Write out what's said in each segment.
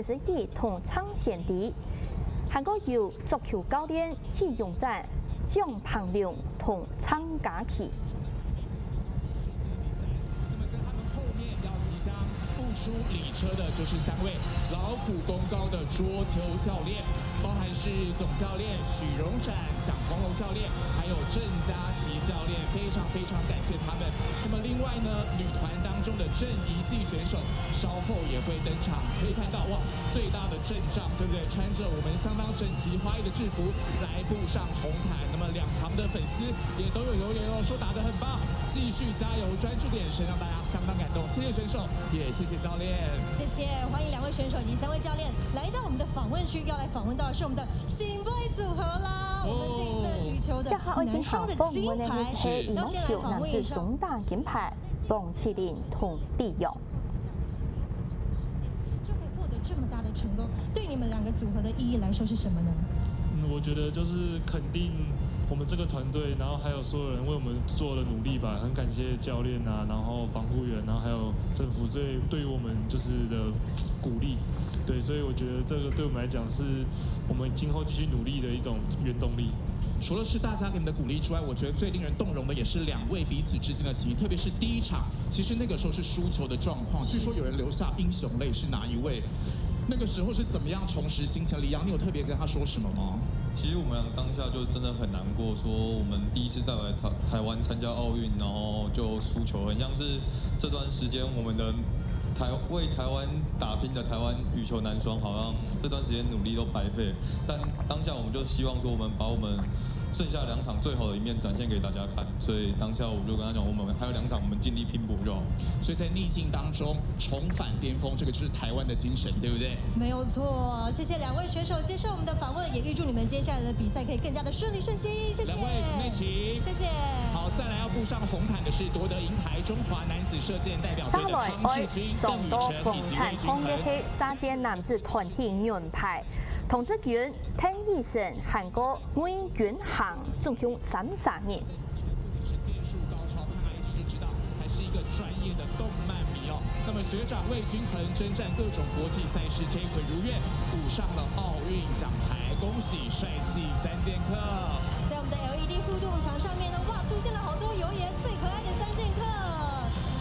12同昌贤弟，韩国由足球教练许永赞、姜鹏亮同昌家琪。 出礼车的就是3位劳苦功高的桌球教练，包含是总教练许荣展、蒋宏龙教练，还有郑佳琪教练，非常感谢他们。那么另外呢，女团当中的郑怡季选手稍后也会登场，可以看到哇，最大的阵仗，对不对？穿着我们相当整齐花艺的制服来步上红毯，那么两旁的粉丝也都有留言哦，说打得很棒，继续加油，专注的眼神让大家相当感动。谢谢选手，也谢谢教练，谢谢，欢迎2位选手以及3位教练来到我们的访问区，要来访问到的是我们的新队组合啦。我们这一次羽球的男双的金牌，要先来访问一下双打金牌彭启麟同李勇。就可以获得这么大的成功，对你们2个组合的意义来说是什么呢？我觉得就是肯定我们这个团队，然后还有所有人为我们做的努力吧，很感谢教练啊，然后防护员，然后还有政府对于我们就是的鼓励，对，所以我觉得这个对我们来讲是我们今后继续努力的一种原动力。 除了是大家给你们的鼓励之外，我觉得最令人动容的也是2位彼此之间的情谊，特别是第1场，其实那个时候是输球的状况，据说有人流下英雄泪，是哪一位？那个时候是怎么样重拾心情？李阳，你有特别跟他说什么吗？其实我们当下就真的很难过，说我们第一次带来台湾参加奥运，然后就输球，很像是这段时间我们的为台湾打拼的台湾羽球男双，好像这段时间努力都白费。但当下我们就希望说，我们把我们剩下2场最好的一面展现给大家看。所以当下我就跟他讲，我们还有2场，我们尽力拼搏就好。所以在逆境当中重返巅峰，这个就是台湾的精神，对不对？没有错，谢谢2位选手接受我们的访问，也预祝你们接下来的比赛可以更加的顺利顺心。谢谢2位准备齐，谢谢。好，再来要步上红毯的是夺得银牌中华男子射箭代表队的康志军、邓宇成以及魏均衡。是沙箭男子团体银牌，童子军、滕义成、韩国魏均衡总共33年。是剑术高超，看他一直就知道还是一个专业的动漫迷哦。那么学长魏均衡征战各种国际赛事，这一回如愿补上了奥运奖牌，恭喜帅气3剑客。在我们的 LED 互动墙上面呢，哇，出现了好多留言，最可爱的3剑客，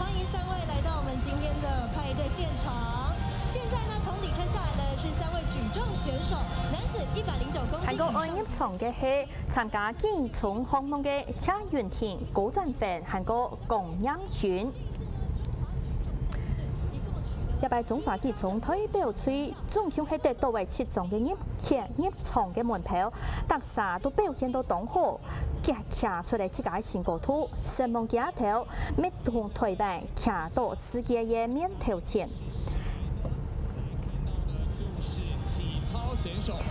欢迎3位来到我们今天的派对现场。现在呢，从里车下来的是3位举重选手，男子109公斤。韩国爱入場嘅係參加健重項目嘅車元田、高振輝、韓國龔彥璇。100中華健重代表隊總共係得到為7種嘅入場嘅門票，特啥都表現到當好，夾出嚟自己成果圖，成夢鏡頭，每同台灣夾到世界嘅面頭前。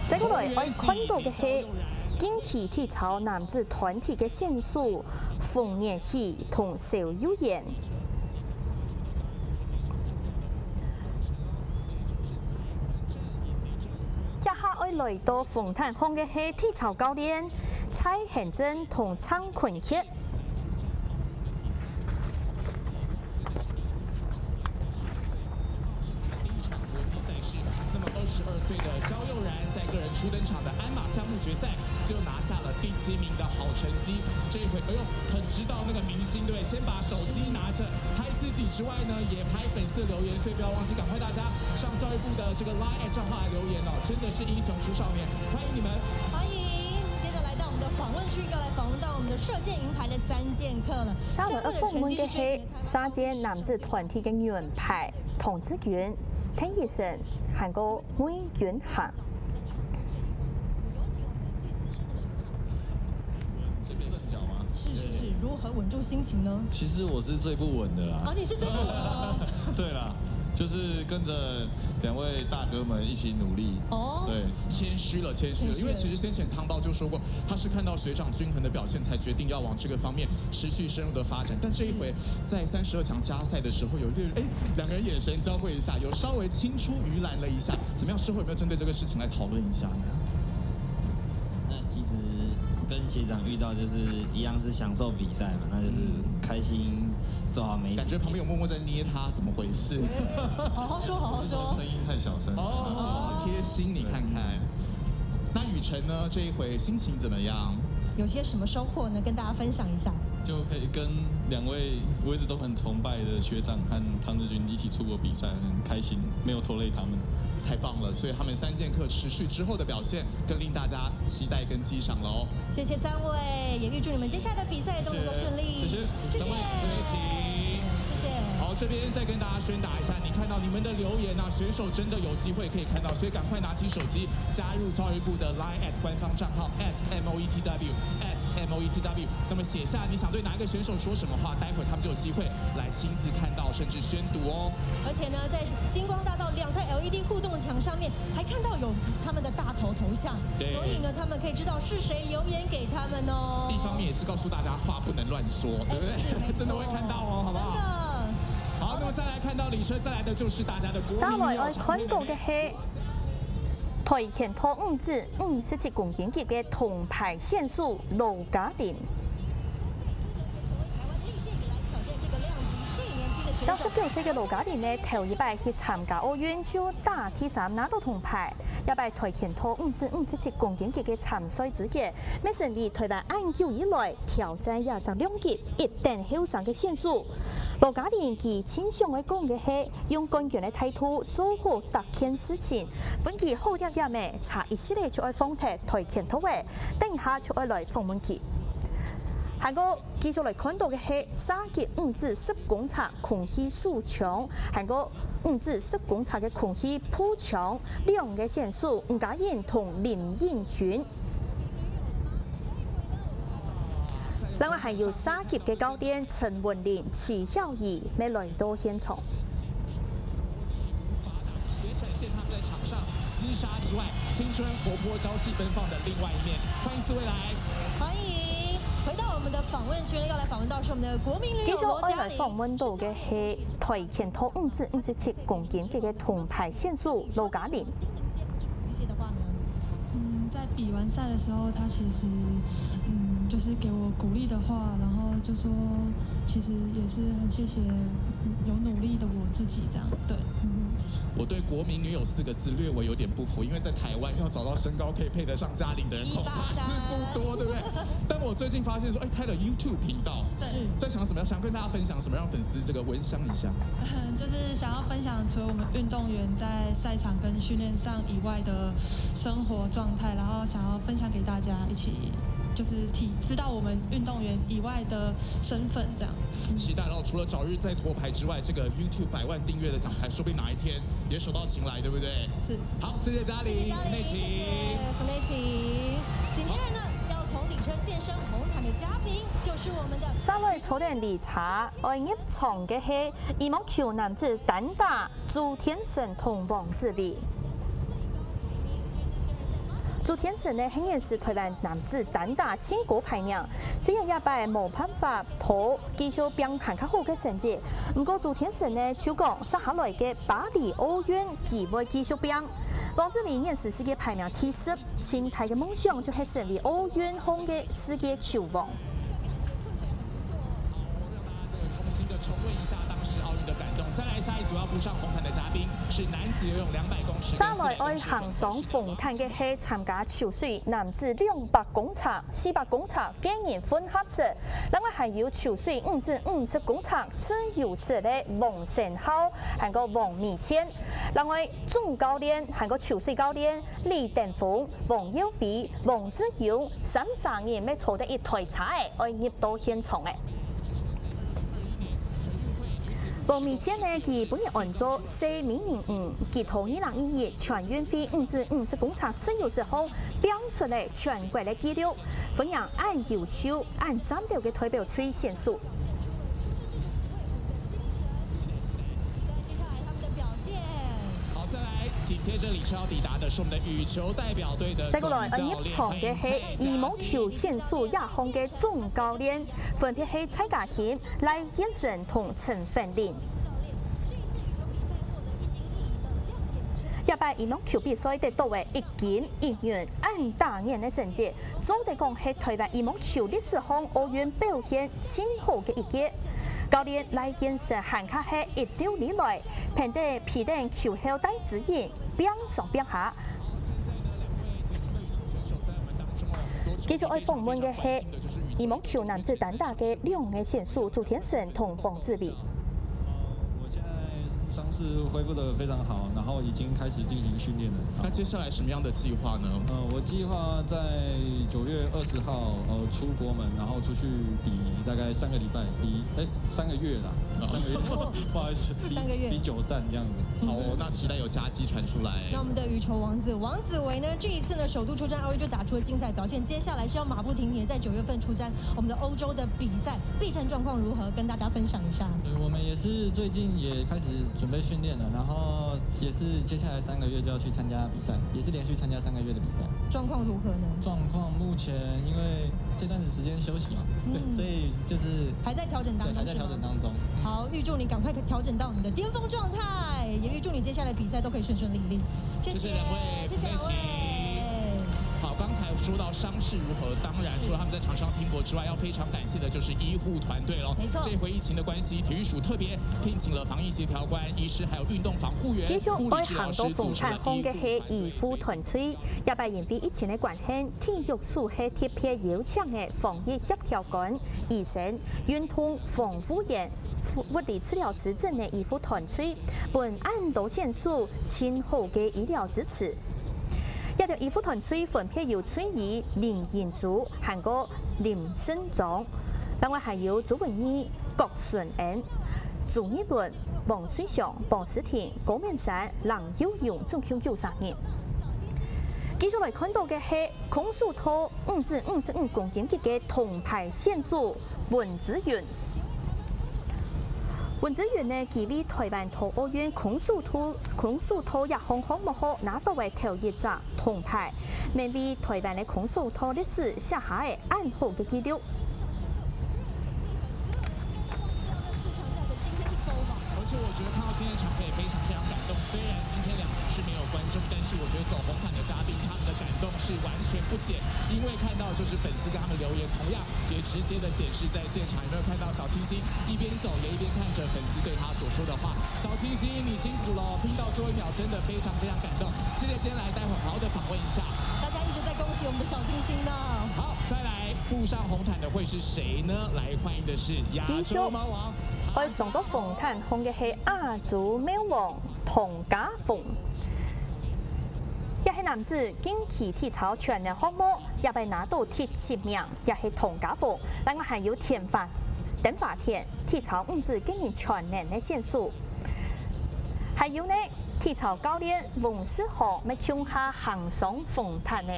接過來，我看到嘅係競技體操男子團體嘅選手馮延禧同邵悠然。一下我來到紅毯上嘅係體操教練蔡嫻珍同張坤傑。22岁的肖佑然在个人初登场的鞍马项目决赛就拿下了第7名的好成绩。这一回，哎呦，很知道那个明星，对不对？先把手机拿着拍自己之外呢，也拍粉色留言，所以不要忘记，赶快大家上教育部的这个 LINE 账号来留言哦，真的是英雄出少年，欢迎你们，欢迎。接着来到我们的访问区，要来访问到我们的射箭银牌的3劍客了。3位訪問嘅係沙箭男子團體嘅銀牌，童子軍、滕義成、韓國魏均衡。是，如何穩住心情呢？其實我是最不穩的啦。啊，你是最不穩的。對啦，就是跟着2位大哥們一起努力。哦，對，谦虚了，因为其实先前汤包就说过，他是看到学长均衡的表现，才决定要往这个方面持续深入的发展。但这一回在32强加赛的时候，有2个人眼神交汇一下，有稍微青出于蓝了一下。怎么样？事后有没有针对这个事情来讨论一下呢？那其实跟学长遇到就是一样是享受比赛嘛，那就是开心做好每一。感觉旁边有默默在捏他，怎么回事？好好说，好好说。声音太小声。哦，贴心，你看看。那雨辰呢？这一回心情怎么样？有些什么收获呢？跟大家分享一下。就可以跟2位我一直都很崇拜的学长和唐志军一起出国比赛，很开心，没有拖累他们。太棒了！所以他们3剑客持续之后的表现，更令大家期待跟激赏喽。谢谢3位，也预祝你们接下来的比赛都能够顺利。谢谢，谢谢，3位在一起。谢谢。好，这边再跟大家宣达一下，你看到你们的留言啊，选手真的有机会可以看到，所以赶快拿起手机加入教育部的 Line@ 官方账号 @MOETW。那么写下你想对哪一个选手说什么话，待会他们就有机会来亲自看到，甚至宣读哦。而且呢，在星光大道2彩 LED 互动墙上面，还看到有他们的大头像，所以呢，他们可以知道是谁留言给他们哦。一方面也是告诉大家话不能乱说，对不对？真的会看到哦，好不好？真的。好，那么再来看到李车，再来的就是大家的国民3位我看到嘅係跆拳道5至57公斤級嘅銅牌選手盧嘉玲。29歲嘅盧嘉玲呢，頭一擺去參加奧運就打第3拿到銅牌，一擺跆拳道5至57公斤級嘅參賽資格，咩成為台灣很久以來挑戰亞洲2級一等後上嘅選手。盧嘉玲佢親上嘅講嘅係用冠軍嘅態度做好特件事情，本期好日日咩，查一系列就愛放踢跆拳道嘅，等一下就愛來訪問佢。下個繼續嚟看到嘅係3級5至10公尺空氣數強，下個5至10公尺嘅空氣鋪牆，2個選手吳嘉燕同林映璇。另外還有3級嘅教練陳文玲、齊曉儀未來到現場。也展現他們在場上厮殺之外，青春活潑、朝氣奔放的另外一面。歡迎4位來，歡迎。回到我們的訪問區呢，要來訪問到是我們的國民女友羅嘉玲。訪問到嘅係跆拳道5至57公斤級嘅銅牌選手羅嘉玲。在比完賽的時候，他其實就是給我鼓勵的話，然後就說其實也是很謝謝有努力的我自己這樣，對。我對國民女友4個字略微有點不服，因為在台灣要找到身高可以配得上嘉玲的人恐怕是不多，對不對？但我最近發現說，開了 YouTube 頻道，在想什麼？想跟大家分享什麼，讓粉絲這個聞香一下。就是想要分享除了我們運動員在賽場跟訓練上以外的生活狀態，然後想要分享給大家一起。就是知道我們運動員以外的身份，這樣。期待咯！除了早日在奪牌之外，這個 YouTube 100萬訂閱的獎牌，說不定哪一天也手到擒來，對不對？是。好，謝謝嘉玲，謝謝嘉玲，謝謝胡內琪。緊接着呢，要從里車現身紅毯的嘉賓，就是我們的3位初戀里車愛入場嘅係羽毛球男子單打朱天勝同王子維。朱天勝呢，今年是台灣男子單打全國排名，雖然也擺冇辦法討繼續變行較好嘅成績，不過朱天勝呢，就講接下來嘅巴黎奧運佢會繼續變。王子維現時世界排名第10，青台嘅夢想就係成為奧運後嘅世界球王。重溫一下當時奧運的感動。再來下一組要步上紅毯的嘉賓是男子游泳200公尺。3位愛行上紅毯嘅係參加游水男子200公尺、400公尺個人混合式，另外還有游水5至50公尺自由式嘅王成浩，還有王美謙。另外總教練還有游水教練李登峰、王耀飛、王志勇3人要坐得一台車嘅，愛入到現場嘅。王美謙呢，佢本人按照4名人物，佢同2012年全運會5至50公尺自由式後，標出嚟全國嘅紀錄，分享按優秀、按戰鬥嘅代表隊選手。緊接着里車要抵達的是我們的羽球代表隊的總教練。再過來入場嘅係羽毛球選手亞航嘅總教練，分別係蔡家謙、賴燕成同陳芬玲。100羽毛球比賽得到嘅1金1銀，按當年嘅成績，總得講係台灣羽毛球歷史上奧運表現最好嘅一屆。教練賴建成行卡係一溜以來，憑地皮頂球後帶指引，邊上邊下。繼續愛訪問嘅係羽毛球男子單打嘅兩位選手朱天勝同黃志偉。我現在傷勢恢復得非常好，然後已經開始進行訓練了。那接下來什麼樣的計劃呢？我計劃在9月20號出國門，然後出去比大概3個禮拜，比3個月啦，3個月，不好意思，3個月比9站這樣子。好哦，那期待有佳績傳出來。那我們的羽球王子王子維呢，這一次呢首度出戰奧運就打出了精彩表現，接下來是要馬不停蹄，在9月份出戰我們的歐洲的比賽，歷程狀況如何？跟大家分享一下。我們也是最近也開始準備訓練了，然後也是接下來3個月就要去參加比賽，也是連續參加3個月的比賽。狀況如何呢？狀況目前因為這段時間休息嘛，對，所以就是還在調整當中，還在調整當中。好，預祝你趕快調整到你的巔峰狀態，也預祝你接下來比賽都可以順順利利。謝謝兩位，謝謝兩位。好，剛才說到傷勢如何，當然除了他們在場上拼搏之外，要非常感謝的就是醫護團隊咯。沒錯，這回疫情的關係，體育署特別聘請了防疫協調官、醫師，還有運動防護員、繼續愛行到組成了醫護團隊。嘅係醫護團隊，也被因為疫情嘅關係，體育署係特別邀請嘅防疫協調官、醫生、運動防護員、物理治療師等嘅醫護團隊，本按到選手親好嘅醫療支持。一條醫護團隊分別由崔怡、林彥祖、韓國林勝莊，另外還有朱文義、郭順恩、朱一倫、王水祥、黃思婷、高明山、郎悠勇總共93人。繼續來看到嘅係空手套5至55公斤級嘅銅牌選手文子雲。文子雲呢，佢為台灣冬奧運空手套一項項目後拿到為頭一隻銅牌，並為台灣嘅空手套歷史寫下嘅暗號嘅記錄。而且我覺得看到今天場合也非常感動，雖然今天2場是沒有觀眾，但是我覺得走紅毯的嘉賓他們的感動是完全不減，因為看到就是粉絲跟他們留言，同樣也直接的顯示在現場。有沒有看到小清新一邊走也一邊看着粉絲對他所說的話？小清新你辛苦了，拼到最後一秒真的非常感動。謝謝今天來，待會好好的訪問一下。大家一直在恭喜我們的小清新呢。好，再來步上紅毯的會是誰呢？來歡迎的是亞洲貓王。愛上到紅毯紅嘅係亞洲貓王唐家鳳，也係男子競技體操全能項目，也被拿到第7名，也係唐家鳳。另外還有鄧華田體操5子經營全能嘅選手，還有呢體操教練王思豪咪搶下行上紅毯呢。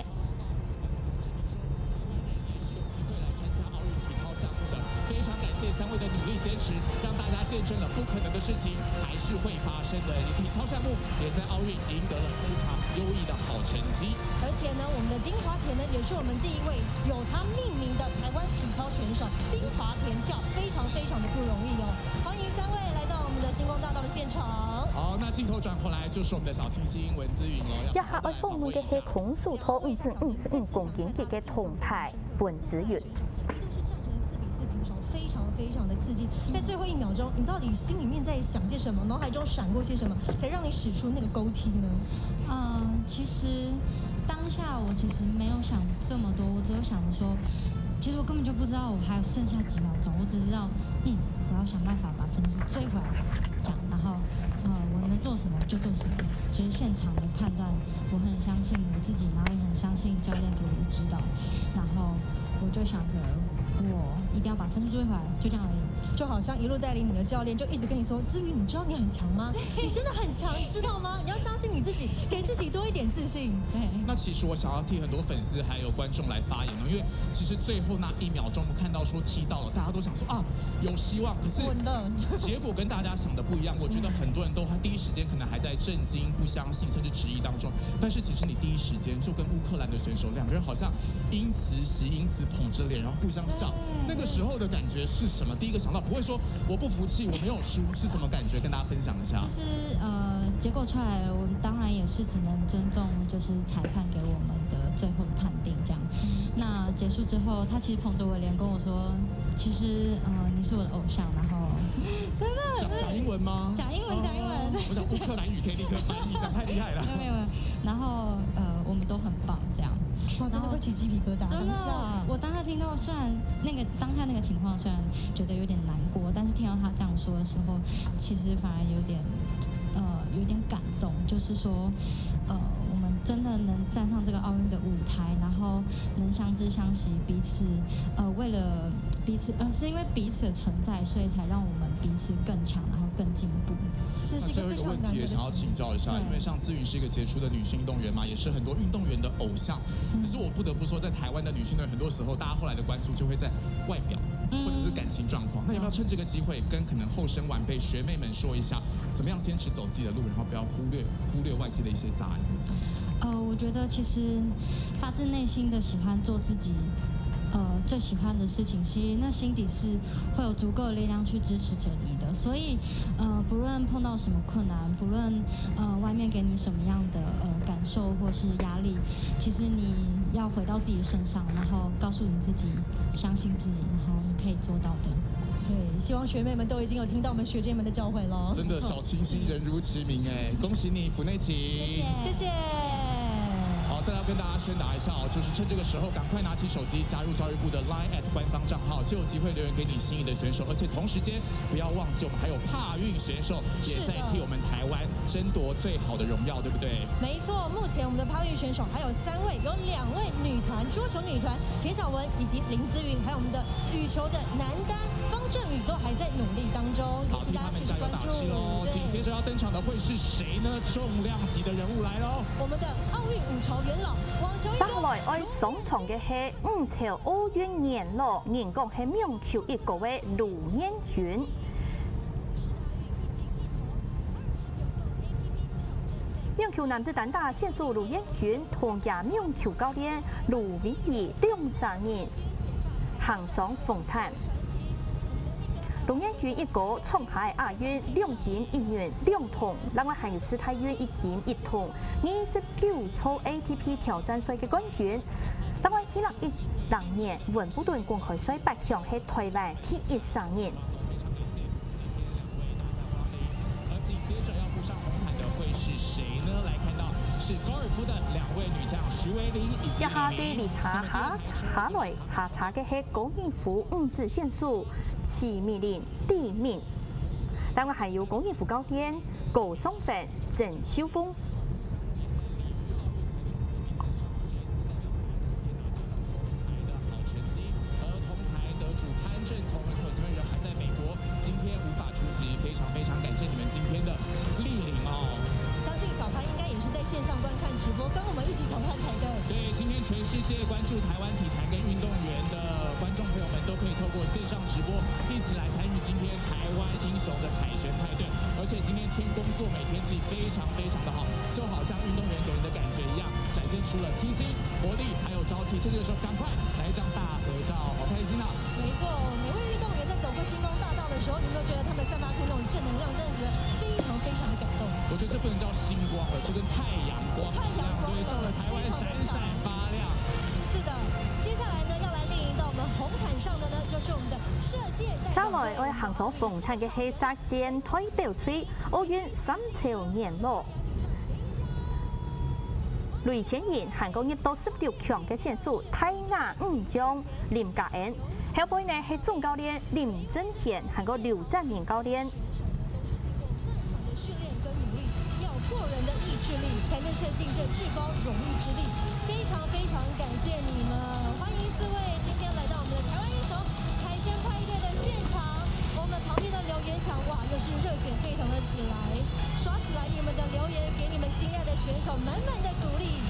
非常感謝3位的努力堅持，讓大家見證了不可能的事情還是會發生的。體操項目也在奧運贏得了非常優異的好成績。而且呢，我們的丁華田呢，也是我們第一位有他命名的台灣體操選手。丁華田跳非常的不容易哦。歡迎3位來到我們的星光大道的現場。好，那鏡頭轉回來就是我們的小清新文姿雲了。一下愛訪問嘅係空手套5至55公斤級嘅銅牌文姿雲。非常的刺激，在最後1秒鐘，你到底心裡面在想些什麼？腦海中閃過些什麼，才讓你使出那個勾踢呢？其實當下我其實沒有想這麼多，我只有想着說，其實我根本就不知道我還有剩下幾秒鐘，我只知道，我要想辦法把分數追回來，這樣，然後，我能做什麼就做什麼，就是現場的判斷，我很相信我自己，然後也很相信教練給我的指導，然後我就想着。我一定要把分數追回來，就這樣而已。就好像一路帶領你的教練，就一直跟你說：姿雲，你知道你很強嗎？你真的很強，知道嗎？你要相信你自己，給自己多一點自信。對。那其實我想要替很多粉絲還有觀眾來發言呢，因為其實最後那1秒鐘，我們看到說踢到了，大家都想說啊有希望，可是結果跟大家想的不一樣。我覺得很多人都第一時間可能還在震驚、不相信，甚至質疑當中。但是其實你第一時間就跟烏克蘭的選手2個人好像因此喜因此捧着臉，然後互相笑。那個時候的感覺是什麼？第一個想到不會說我不服氣，我沒有輸，是什麼感覺？跟大家分享一下。其實结果出来了，我们当然也是只能尊重就是裁判给我们的最后的判定这样。那结束之后，他其实捧着我的脸跟我说，其实你是我的偶像，然后真的讲英文吗？讲英文。我想乌克兰语可以立刻翻译，讲太厉害了。没有。然后我们都很棒这样。哇，真的会起鸡皮疙瘩。真的，我当下听到，虽然当下那个情况虽然觉得有点难过，但是听到他这样说的时候，其实反而有点感动，就是说，我们真的能站上这个奥运的舞台，然后能相知相惜，彼此，为了彼此，是因为彼此的存在，所以才让我们彼此更强，然后更进步。这是一个非常难得的。也想要请教一下，因为像姿云是一个杰出的女性运动员嘛，也是很多运动员的偶像。可是我不得不说，在台湾的女性运动员，很多时候大家后来的关注就会在外表。或者是感情状况，那要不要趁这个机会跟可能后生晚辈学妹们说一下，怎么样坚持走自己的路，然后不要忽略外界的一些杂音？我觉得其实发自内心的喜欢做自己。最喜欢的事情，其实那心底是会有足够的力量去支持着你的。所以，不论碰到什么困难，不论外面给你什么样的感受或是压力，其实你要回到自己身上，然后告诉你自己，相信自己，然后你可以做到的。对，希望学妹们都已经有听到我们学姐们的教诲了。真的，小清新人如其名哎，恭喜你，府内琴，谢谢。好，再来要跟大家宣达一下哦，就是趁这个时候赶快拿起手机加入教育部的 Line@ 官方账号，就有机会留言给你心仪的选手，而且同时间不要忘记我们还有帕运选手也在替我们台湾争夺最好的荣耀，对不对？没错，目前我们的帕运选手还有3位，有2位女团桌球女团田晓雯以及林姿云，还有我们的羽球的男单方振宇都还在努力当中，也请大家持续关注。紧接着要登场的会是谁呢？重量级的人物来喽！我们的奥运5朝元老，网球。接下来爱上场嘅係5朝奧運元老，人講係名球一個嘅盧彥群。名球男子單打先數盧彥群同亞名球教練盧偉儀2人行上鳳壇。盧彥群一個衝下亞運2金1銀2銅，另外還有世態運1金1銅，29屆 ATP 挑戰賽嘅冠軍。另外2016年溫布頓公開賽8強係台灣第13人。而緊接着要步上紅毯的會是誰呢？來看到是高爾夫的2位女將徐維玲以及下對理查下查嘅係高爾夫5子選手齊美玲第1名。另外還有高爾夫教練高松芬、鄭秀峰。线上观看直播，跟我们一起同看才对。对，今天全世界关注台湾体坛跟运动员的观众朋友们，都可以透过线上直播，一起来参与今天台湾英雄的凯旋派对。而且今天天公作美，天气非常的好，就好像运动员给人的感觉一样，展现出了清新、活力还有朝气。这个时候，赶快来一张大合照，好开心啊！没错，每位运动员在走过星光大道的时候，你有没有觉得他们散发出那种正能量，真的觉得非常的感动？我觉得这不能叫星光了，这跟太阳光一样，对，照着台湾闪闪发亮。是的，接下来呢要来莅临到我们红毯上的呢，就是我们的射箭。接來我行上鳳壇嘅係射箭代表隊奧運3朝元老。雷前賢韓國1到16強嘅選手泰雅5將林嘉恩，後背呢係總教練林正賢，韓國劉占明教練。过人的意志力，才能射进这至高荣誉之力。非常感谢你们，欢迎4位今天来到我们的台湾英雄凯旋派对的现场。我们旁边的留言墙哇，又是热血沸腾了起来，刷起来你们的留言，给你们心爱的选手满满的鼓励。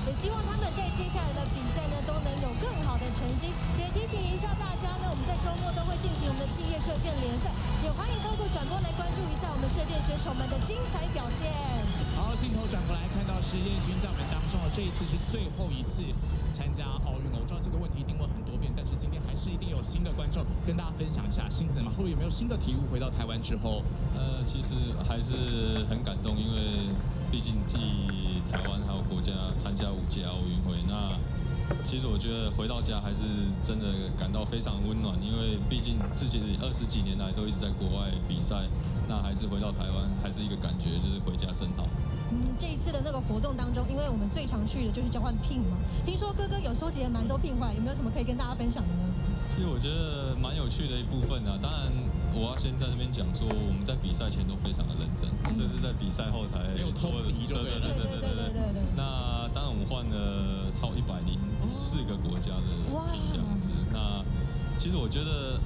也希望他们在接下来的比赛呢，都能有更好的成绩。也提醒一下大家呢，我们在周末都会进行我们的企业射箭联赛，也欢迎透过转播来关注一下我们射箭选手们的精彩表现。好，镜头转过来看到是燕璇军在我们当中这一次是最后一次参加奥运了。我知道这个问题一定问很多遍，但是今天还是一定有新的观众跟大家分享一下新子嘛，后有没有新的体悟？回到台湾之后，其实还是很感动，因为毕竟替台湾还有国家参加5届奥运会。那其实我觉得回到家还是真的感到非常温暖，因为毕竟自己20几年来都一直在国外比赛，那还是回到台湾还是一个感觉，就是回家真好。这一次的那个活动当中，因为我们最常去的就是交换聘嘛，听说哥哥有收集了蛮多聘回来，有没有什么可以跟大家分享的呢？其实我觉得蛮有趣的一部分啊，当然我要先在这边讲说，我们在比赛前都非常的认真，这是在比赛后才做的。对。那当然我们换了超104个国家的聘这样子。那其实我觉得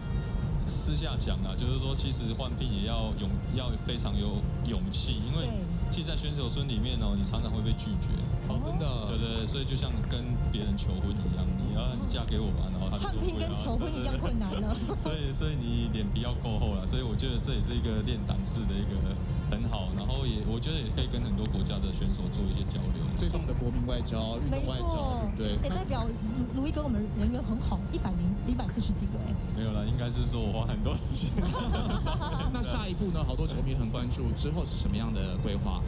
私下讲啊，就是说其实换聘也要非常有勇气，因为其实在选手村里面哦，你常常会被拒绝。真的。对，所以就像跟别人求婚一样，你要嫁给我吧，然后他就换聘跟求婚一样困难了。所以你脸皮要够厚了，所以我觉得这也是一个练胆识的一个很好，然后我觉得也可以跟很多国家的选手做一些交流。最棒的国民外交、运动外交，对。也代表卢一哥我们人缘很好，140几个哎。没有啦，应该是说我花很多时间。那下一步呢？好多球迷很关注，之后是什么样的规划？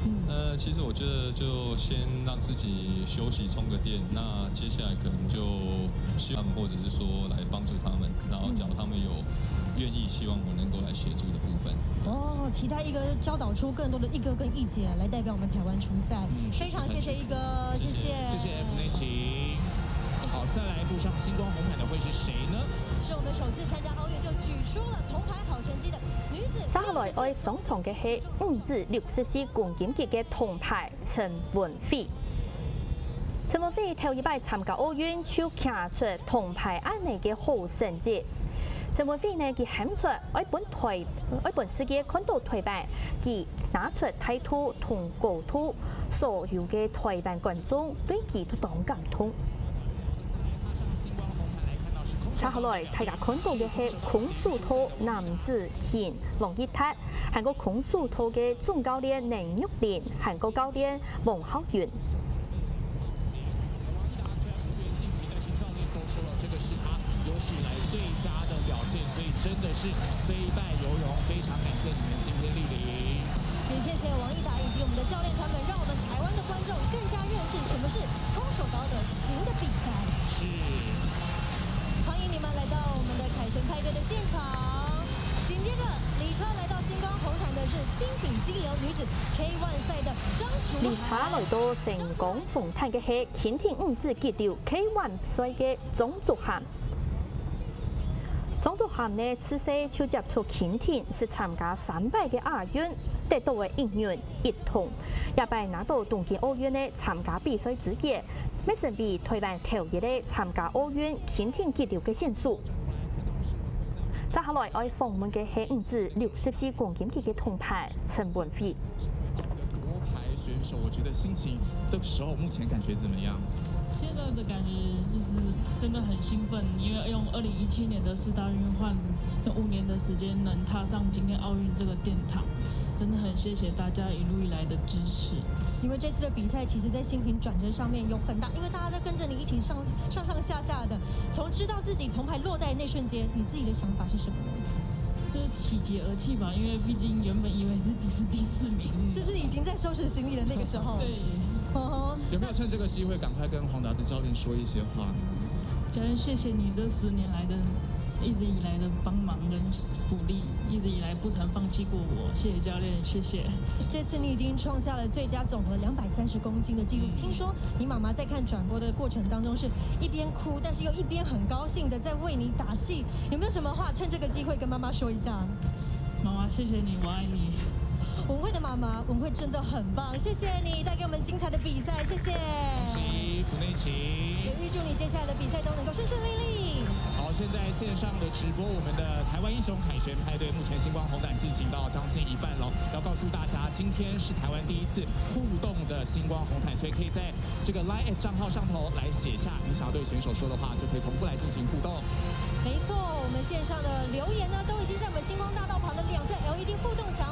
其实我觉得就先让自己休息充个电，那接下来可能就希望或者是说来帮助他们，然后假如他们有愿意希望我能够来协助的部分。期待一哥教导出更多的一哥跟一姐来代表我们台湾出赛。非常谢谢一哥，谢谢福内晴。好，再来步上星光红毯的会是谁呢？是我们首次参加奥运就举出了铜牌好成绩的女子。接下来要上场嘅係5至64公斤級嘅銅牌陳文飛。陳文飛頭一擺參加奧運，就攞出銅牌安尼嘅好成績。陳文飛呢，佢喊出愛本世界看到台灣，佢拿出態度同高度，所有嘅台灣觀眾對佢都當感動。接下來大家看到嘅係空手道男子型王一達，韓國空手道嘅總教練寧玉蓮，韓國教練王浩源。有史以来最佳的表现，所以真的是虽败犹荣，非常感谢你们今天莅临。也谢谢王一达以及我们的教练团们，让我们台湾的观众更加认识什么是空手道的新的比赛。是，欢迎你们来到我们的凯旋派对的现场。紧接着，李车来到星光红毯的是轻艇激流女子 K1 赛的张竹涵。李車來到成功紅毯嘅係輕艇5至激流 K1 賽嘅張竹涵。張竹涵呢，此次就接觸輕艇是參加300嘅亞運，得到嘅1銀1銅，也被拿到東京奧運呢參加比賽資格，咩成為台灣頭一個參加奧運輕艇激流嘅選手。接下來要訪問嘅係5至64公斤級嘅銅牌陳文飛。国排选手，我觉得心情的时候，目前感觉怎么样？现在的感觉就是真的很兴奋，因为用2017年的4大运换5年的时间，能踏上今天奥运这个殿堂，真的很谢谢大家一路以来的支持。因为这次的比赛，其实在心情转折上面有很大，因为大家在跟着你一起上下的，从知道自己铜牌落袋的那瞬间，你自己的想法是什么呢？是喜极而泣吧，因为毕竟原本以为自己是第4名，是不是已经在收拾行李的那个时候？对。有没有趁这个机会赶快跟黄达的教练说一些话呢？教练，谢谢你这10年来的一直以来的帮忙跟鼓励，一直以来不曾放弃过我，谢谢教练，谢谢。这次你已经创下了最佳总和230公斤的纪录。听说你妈妈在看转播的过程当中是一边哭，但是又一边很高兴的在为你打气。有没有什么话趁这个机会跟妈妈说一下？妈妈，谢谢你，我爱你。文慧的妈妈，文慧真的很棒，谢谢你带给我们精彩的比赛，谢谢。恭喜福内晴，也预祝你接下来的比赛都能够顺顺利利。好，现在线上的直播，我们的台湾英雄凯旋派对，目前星光红毯进行到将近一半了。要告诉大家，今天是台湾第一次互动的星光红毯，所以可以在这个 Line@ 账号上头来写下你想要对选手说的话，就可以同步来进行互动。没错，我们线上的留言呢，都已经在我们星光大道旁的2侧 LED 互动墙。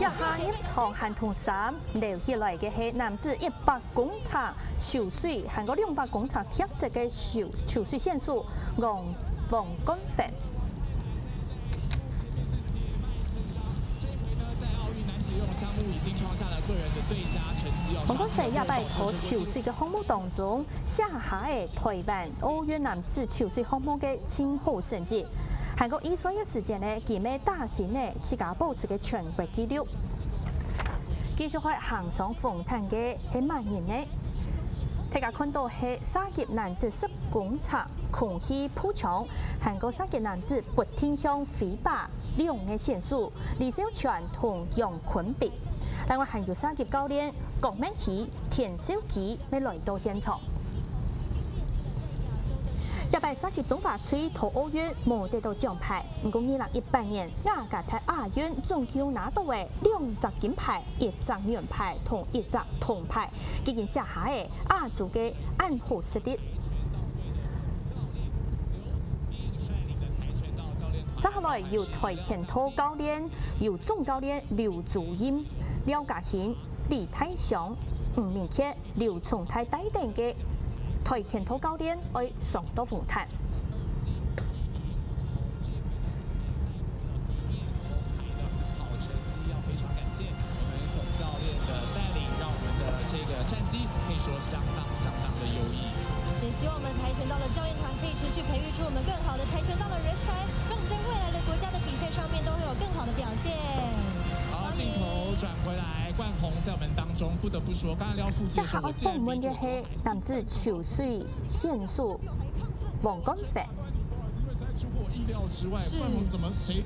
一下入場行同3留起來嘅係男子100公尺游水，韓國200公尺特色嘅游水選手王金飛。王金飛也喺拖游水嘅項目當中，寫下嘅台灣奧運男子游水項目嘅前好成績。韓國2歲嘅時間呢，佢咪打成呢自家保持嘅全國紀錄。繼續喺行上鳳壇嘅係萬人呢，大家看到係沙級男子10公尺空氣鋪牆，韓國沙級男子不停向飛靶2嘅選手李小泉同楊坤比。另外還有沙級教練郭明熙、田少基未來到現場。日本沙級中華區淘奧運冇得到獎牌，不過2018年雅加達亞運總共拿到嘅2隻金牌、1隻銀牌同1隻銅牌，已經寫下嘅亞洲嘅暗號實力。接下來由跆拳道教練、由總教練劉祖英、廖家興、李泰祥、吳明傑、劉崇泰帶領嘅跆拳道教練去上到鳳壇。好成績要非常感謝我們總教練的帶領，讓我們的這個戰績可以說相當的優異。也希望我們跆拳道的教練團可以持續培育出我們更好的跆拳道的人才，讓我們在未來的國家的比賽上面都會有更好的表現。好，鏡頭轉回來，冠宏在我們當中，不得不說，剛才聊腹肌的時候，我訪問嘅係男子游水選手王金飛。出乎我意料之外，冠宏怎麼誰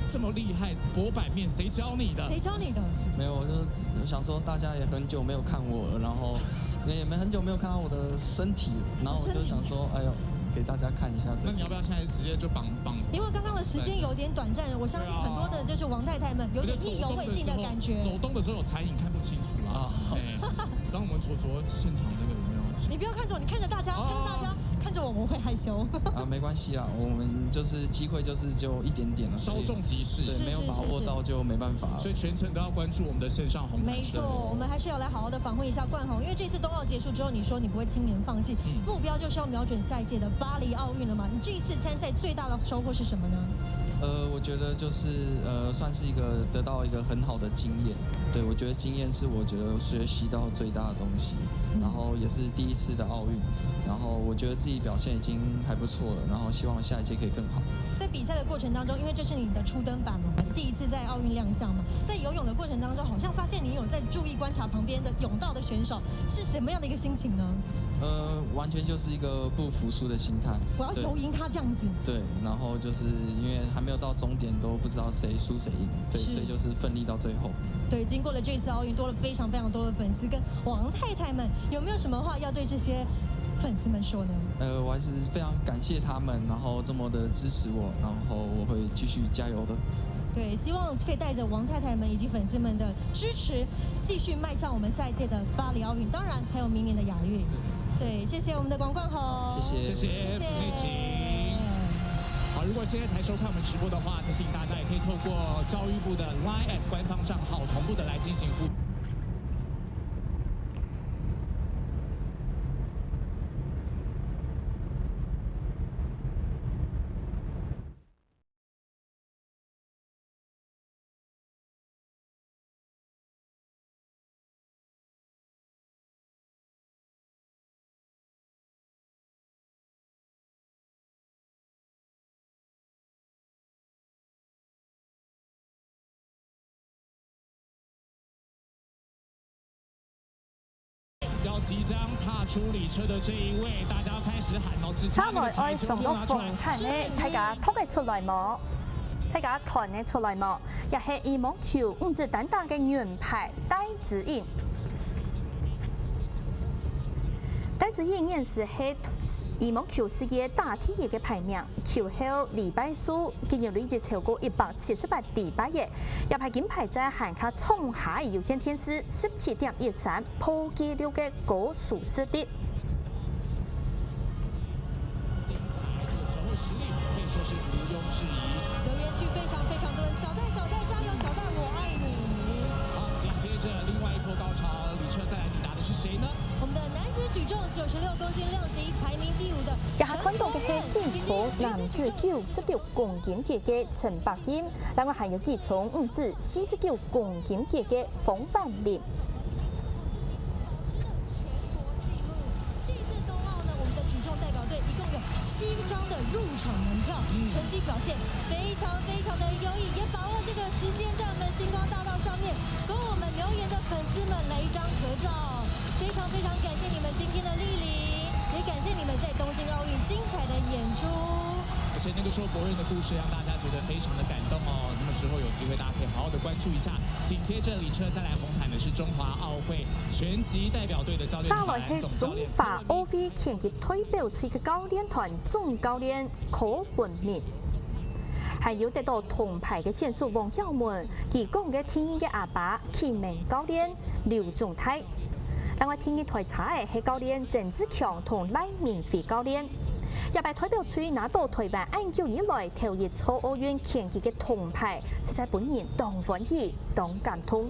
這麼厲害？搏板面誰教你的？誰教你的？沒有，我就想說大家也很久沒有看我了，然後也很久沒有看到我的身體，然後我就想說，哎呦。給大家看一下。那你要不要現在直接就綁？因為剛剛的時間有點短暫，我相信很多的就是王太太們有點意猶未盡的感覺。走動的時候有殘影看不清楚啊。當我們卓現場那個有沒有？你不要看着我，你看着大家，看着大家，看着我會害羞。沒關係啊，我們就是機會就是就一點點了，稍縱即逝，對，沒有把握到就沒辦法。所以全程都要關注我們的線上紅毯。沒錯，我們還是要來好好的訪問一下冠宏，因為這次冬奧結束之後，你說你不會輕言放棄，目標就是要瞄準下一屆的巴黎奧運了嘛？你這一次參賽最大的收穫是什麼呢？我覺得就是算是一個得到一個很好的經驗。對，我覺得經驗是我覺得學習到最大的東西，然後也是第一次的奧運，然後我覺得自己表現已經還不錯了，然後希望下一屆可以更好。在比賽的過程當中，因為這是你的初登板嘛，第一次在奧運亮相嘛，在游泳的過程當中，好像發現你有在注意觀察旁邊的泳道的選手，是什麼樣的一個心情呢？完全就是一個不服輸的心態。我要游贏他這樣子。對，然後就是因為還沒有到終點，都不知道誰輸誰贏，對，所以就是奮力到最後。對，經過了這次奧運，多了非常非常多的粉絲跟王太太們，有沒有什麼話要對這些粉絲們說呢？我還是非常感謝他們，然後這麼的支持我，然後我會繼續加油的。對，希望可以帶着王太太們以及粉絲們的支持，繼續邁向我們下一屆的巴黎奧運，當然還有明年的亞運。對，謝謝我們的王冠宏，謝謝佩琴。好，如果現在才收看我們直播的話，提醒大家也可以透過教育部的 LINE@ 官方賬號同步的來進行互動。要即將踏出禮車的這一位，大家要開始喊哦！差唔多愛上到鳳壇咧，大家拖佢出來冇？大家團咧出來冇？也係羽毛球五子單打嘅銀牌戴資穎。戴資穎現時係羽毛球世界打第一嘅排名，球後禮拜數竟然累積超過178禮拜嘅，也係金牌在韓卡衝下有線天師17.13破紀錄嘅高速實力。這個前衛實力可以說是毋庸置疑。留言區非常非常多，小戴加油，小戴我愛你。着另外一波高潮，李车再来抵达的是谁呢？我们的男子举重96公斤量级排名第5的也下看到嘅系举重男子96公斤级嘅陳柏謙，另外還有舉重女子49公斤級嘅馮范林。7張的入場門票，成績表現非常的優異，也把握這個時間，在我們星光大道上面跟我們留言的粉絲們來一張合照，非常感謝你們今天的莅臨，也感謝你們在東京奧運精彩的演出。而且那個時候博潤的故事讓大家覺得非常的感動哦，那麼之後有機會大家可以好好的關注一下。緊接着李車再來紅毯的是中華奧會拳擊代表隊的教練團總教練。中華奧會拳擊代表隊嘅教練團總教練柯文明，還有得到銅牌嘅選手王耀文，其講嘅天英嘅阿爸祁明教練劉仲泰，另外天英台差嘅係教練鄭志強同賴明輝教練。日敗代表隊拿到台灣19以來頭一次奧運拳擊嘅銅牌，實在本人當歡喜當感動。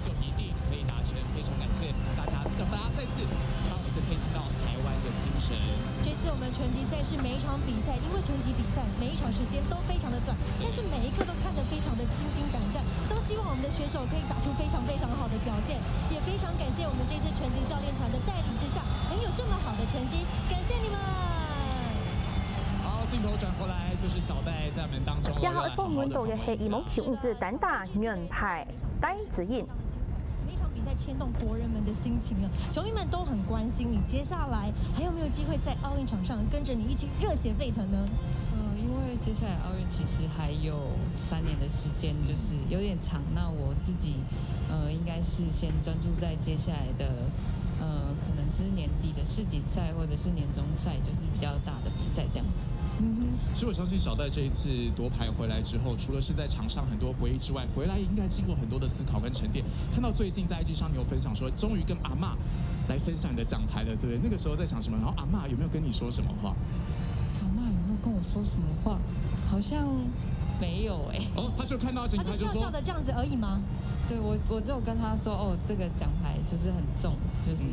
就一定可以達成，非常感謝大家，讓大家再次讓我們可以聽到台灣的精神。這次我們拳擊賽事每一場比賽，因為拳擊比賽每一場時間都非常的短，但是每一刻都看得非常的驚心膽戰，都希望我們的選手可以打出非常好的表現，也非常感謝我們這次拳擊教練團的帶領之下，能有這麼好的成績，感謝你們。好，鏡頭轉過來就是小戴在我們當中。然後訪問到嘅係羽毛球女子單打銀牌戴資穎。在牽動國人們的心情了，球迷們都很關心你接下來還有沒有機會在奧運場上跟着你一起熱血沸騰呢？因為接下來奧運其實還有3年的時間，就是有點長。那我自己應該是先專注在接下來的可能是年底的世錦賽或者是年終賽，就是比較大的比賽這樣子。其實我相信小戴這一次奪牌回來之後，除了是在場上很多回憶之外，回來應該經過很多的思考跟沉澱。看到最近在 IG 上你有分享說，終於跟阿嬷來分享你的獎牌了，對不對？那個時候在想什麼？然後阿嬷有沒有跟你說什麼話？阿嬷有沒有跟我說什麼話？好像沒有哎。哦，他就看到獎牌就說，他就笑笑的這樣子而已嗎？對，我只有跟他說，哦，這個獎牌就是很重，就是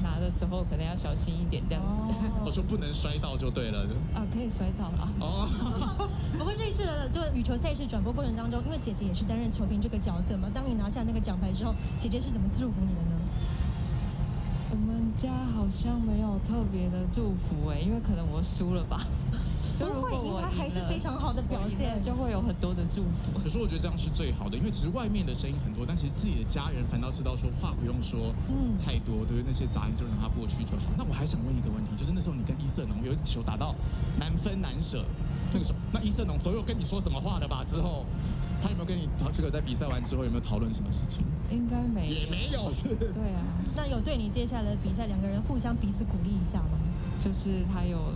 拿的時候可能要小心一點，這樣子。我說不能摔到就對了。啊，可以摔到啊。哦。不過這一次的這個羽球賽事轉播過程當中，因為姐姐也是擔任球評這個角色嘛，當你拿下那個獎牌之後，姐姐是怎麼祝福你的呢？我們家好像沒有特別的祝福因為可能我輸了吧。不會，因為他還是非常好的表現，就會有很多的祝福。可是我覺得這樣是最好的，因為其實外面的聲音很多，但其實自己的家人反倒知道說話不用說太多，對，那些雜音就讓它過去就好。那我還想問一個問題，就是那時候你跟伊瑟農有一球打到難分難捨，那個時候，那伊瑟農總有跟你說什麼話的吧？之後，他有沒有跟你這個在比賽完之後有沒有討論什麼事情？應該沒有，也沒有，是。對啊。那有對你接下來的比賽兩個人互相彼此鼓勵一下嗎？就是他有，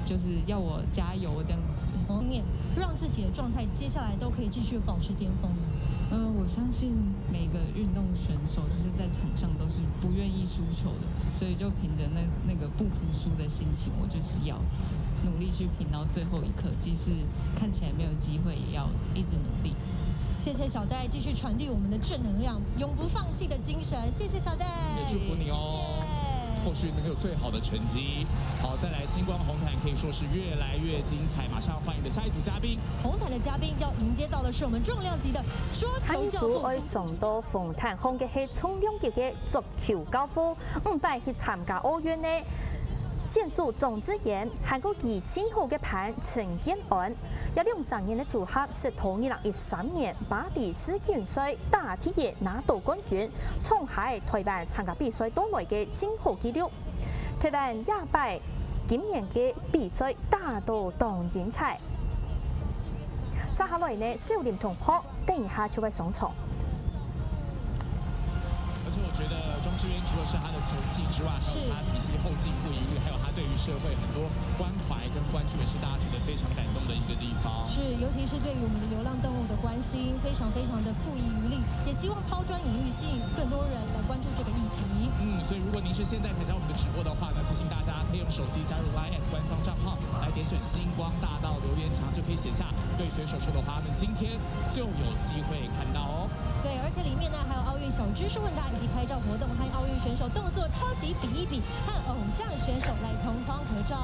就是要我加油這樣子，經驗讓自己的狀態接下來都可以繼續保持巔峰。我相信每個運動選手就是在場上都是不願意輸球的，所以就憑着那個不服輸的心情，我就是要努力去拼到最後一刻，即使看起來沒有機會，也要一直努力。謝謝小戴繼續傳遞我們的正能量，永不放棄的精神。謝謝小戴，也祝福你哦。後續能夠有最好的成績。好，再來星光紅毯可以說是越來越精彩。馬上歡迎的下一組嘉賓。紅毯的嘉賓要迎接到的是我們重量級的桌球教父。愛上到紅毯上嘅係重量級嘅足球教父，500去參加奧運呢。選手莊智妍，韓國籍前號嘅盤陳建安，有2-3年嘅組合，直到2013年巴黎世錦賽打鐵人拿到冠軍，創下台灣參加比賽多來嘅前號紀錄。台灣也敗今年嘅比賽打到當精彩。接下來呢，少年同學等一下就會上場。而且我覺得莊智淵除了是他的球技之外，還有他體系後進不遺力，還有他對於社會很多關懷跟關注，也是大家覺得非常感動的一個地方。是，尤其是對於我們的流浪動物的關心，非常的不遺餘力，也希望拋磚引玉，吸引更多人來關注這個議題。所以如果您是现在才加入我们的直播的话呢，提醒大家可以用手机加入 LINE@ 官方账号，来点选星光大道留言墙，就可以写下对选手说的话，那今天就有机会看到哦。对，而且里面呢还有奥运小知识问答以及拍照活动，和奥运选手动作超级比一比，和偶像选手来同框合照。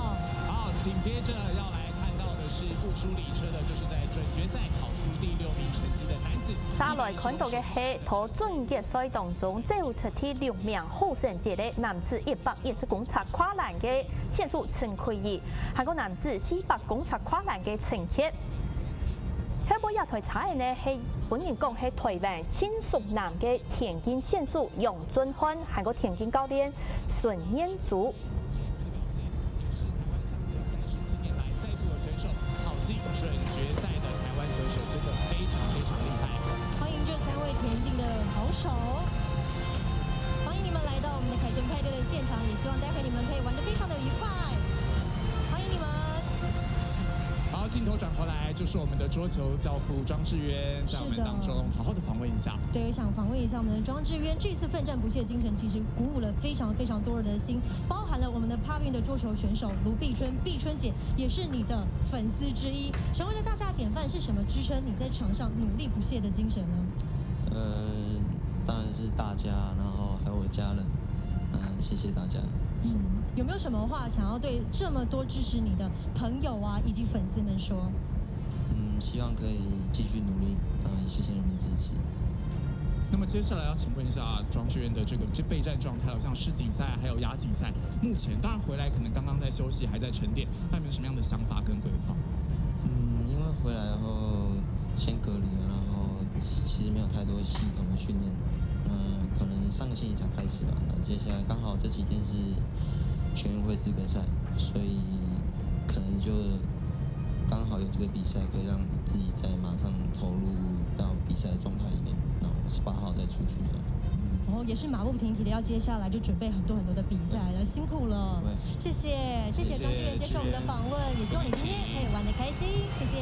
好，紧接着要来看到的是不出礼车的，就是在准决赛考出第6名成绩的男子。再来看到嘅係喺準決賽當中走出第6名好成績嘅男子110公尺跨欄嘅選手陳奎儀，還有男子400公尺跨欄嘅陳傑。喺嗰日台踩呢係本人講係台灣輕熟男嘅田徑選手楊俊漢，還有田徑教練孫彥祖。准决赛的台湾选手真的非常非常厉害。欢迎这3位田径的好手，欢迎你们来到我们的凯旋派对的现场，也希望待会你们可以玩得非常的愉快。欢迎你们。好，镜头转回来就是我们的桌球教父庄智渊，在我们当中好好的访问一下。对，想访问一下我们的庄智渊，这次奋战不懈的精神，其实鼓舞了非常非常多人的心，包含了我们的帕运的桌球选手卢碧春，碧春姐也是你的粉丝之一，成为了大家的典范。是什么支撑你在场上努力不懈的精神呢？当然是大家，然后还有我家人，谢谢大家。有没有什么话想要对这么多支持你的朋友啊以及粉丝们说？希望可以继续努力，当然谢谢你们的支持。那么接下来要请问一下庄智渊的这备战状态，好像世锦赛还有亚锦赛，目前当然回来可能刚刚在休息，还在沉淀，那有没有什么样的想法跟规划？因为回来后先隔离了，然后其实没有太多系统的训练，可能上个星期才开始吧。那接下来刚好这几天是全运会资格赛，所以可能就刚好有这个比赛，可以让自己再马上投入到比赛的状态里面。然后18号再出去的。也是马不停蹄的，要接下来就准备很多很多的比赛了，辛苦了。谢谢庄智渊接受我们的访问，也希望你今天可以玩得开心，谢谢。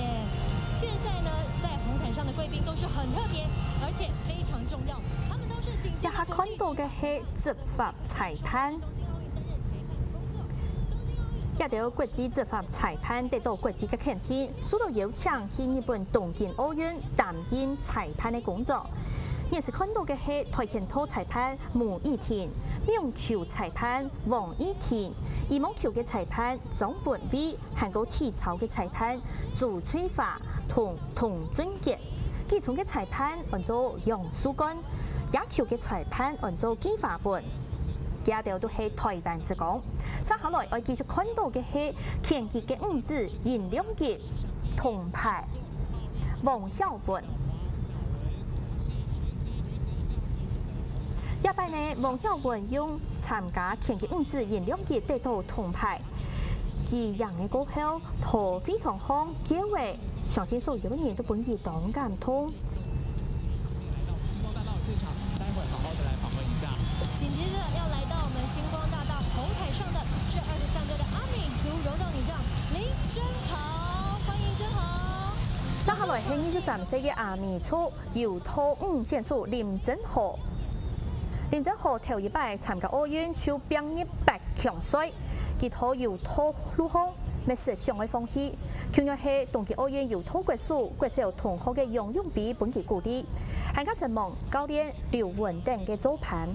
现在呢，在红毯上的贵宾都是很特别，而且非常重要，他们都是顶尖的国际。看到嘅係執法裁判。一條國際執法裁判得到國際嘅肯定，受到邀請去日本東京奧運擔任裁判嘅工作。也是看到嘅係跆拳道裁判吳以田、網球裁判王以田、羽毛球嘅裁判莊本偉，還有體操嘅裁判朱翠華同童俊傑。基層嘅裁判按照楊淑君，野球嘅裁判按照紀華本。家條都係台灣之光。接下來我繼續看到嘅係田徑嘅5子顏良傑銅牌，王曉雯。一擺呢，王曉雯用參加田徑5子顏良傑得到銅牌，佢贏嘅過後，他非常好，結尾相信所有人都本意當感動。星光大道現場，待會好好的來訪問一下。緊接着要來到我們星光大道紅毯上的是23隊的阿美族柔道女將林真豪，歡迎真豪。接下來係23歲嘅阿美族柔道5選手林真豪。林真豪頭一擺參加奧運就並入8強賽，佢頭柔道陸空，沒實上嘅放棄。同樣係冬季奧運柔道國手同學嘅楊永偉本期鼓勵，還加上望教練劉文等嘅組盤。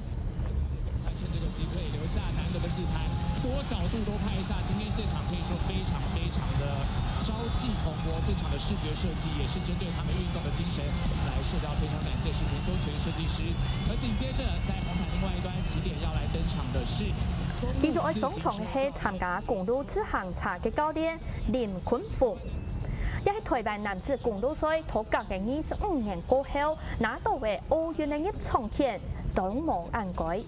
趁這個機會留下難得的自拍，多角度都拍一下。今天現場可以說非常非常的朝氣蓬勃，現場的視覺設計也是針對他們運動的精神來設計。非常感謝是田修全設計師。而緊接着在紅毯另外一端起點要來登場的是，繼續喺上場係參加公路自行車嘅教練林坤鳳。一喺台灣男子公路賽拖隔嘅25年過後，拿到嘅奧運嘅入場券都無掩蓋。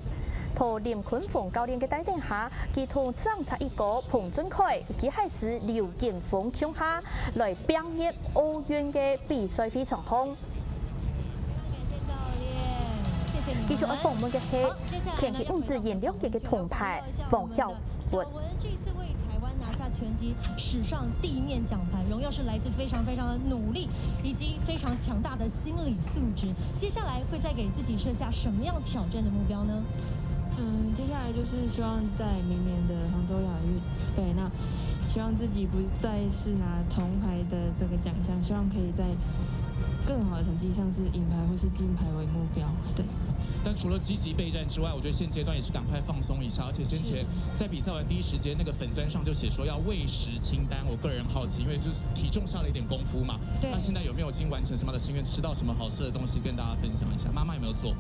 同林坤鳳教練嘅帶領下，佢同自行車一哥彭俊凱，佢係是劉建峰搶下來並入奧運嘅比賽非常好。繼續喺訪問嘅係田徑5子顏良傑嘅銅牌王曉雯。這次為台灣拿下拳擊史上第一面獎牌，榮耀是來自非常非常的努力以及非常強大的心理素質。接下來會再給自己設下什麼樣挑戰的目標呢？接下来就是希望在明年的杭州亚运，对，那希望自己不再是拿铜牌的这个奖项，希望可以在更好的成绩，像是银牌或是金牌为目标，对。但除了积极备战之外，我觉得现阶段也是赶快放松一下。而且先前在比赛完第一时间，那个粉专上就写说要喂食清单。我个人好奇，因为就是体重下了一点功夫嘛。对。那现在有没有已经完成什么样的心愿？吃到什么好吃的东西跟大家分享一下？妈妈有没有做？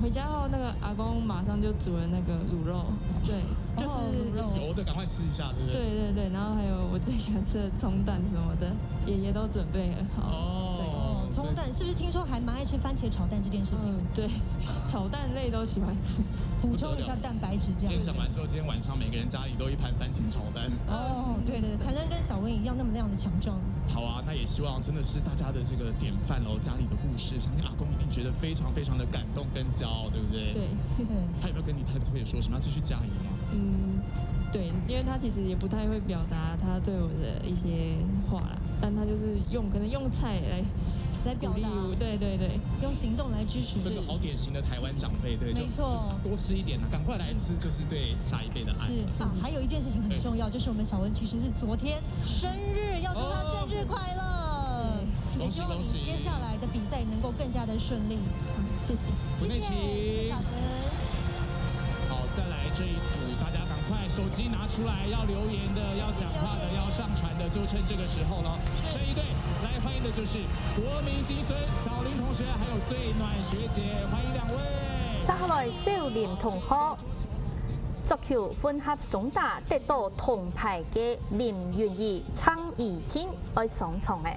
回家后那个阿公马上就煮了那个卤肉，对，就是油的赶快吃一下，对不对？对对对，然后还有我最喜欢吃的葱蛋什么的，爷爷都准备了好。哦，葱蛋是不是听说还蛮爱吃番茄炒蛋这件事情？对，炒蛋类都喜欢吃，补充一下蛋白质这样。今天讲完之后，今天晚上每个人家里都一盘番茄炒蛋。哦，对对，才能跟小温一样那么亮的强壮。好啊，那也希望真的是大家的这个典范喽，家里的故事，相信阿公一定觉得非常非常的感动跟骄傲，对不对？对。他有没有跟你太太说什么要继续加油吗？对，因为他其实也不太会表达他对我的一些话啦，但他就是可能用菜来表达，对对对，用行动来支持。这个好典型的台湾长辈，对，没错，多吃一点啊，赶快来吃，就是对下一辈的爱。是啊，还有一件事情很重要，就是我们小文其实是昨天生日，要祝他生日快乐！恭喜恭喜！接下来的比赛能够更加的顺利。谢谢，谢谢小文。好，再来这一组，大家赶快手机拿出来，要留言的、要讲话的、要上传的，就趁这个时候了。这一队来欢迎的就是国民金孙小林同学，还有最暖学姐，欢迎两位。接下来少年同學足球混合雙打得到銅牌嘅林元儀、蒼怡清愛上場嘅。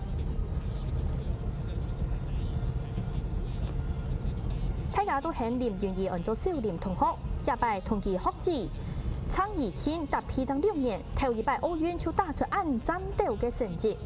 大家都很林元儀按做少年同學，也拜同期學子。蒼怡清搭披上6年，頭一擺奧運就打出按戰鬥嘅成績。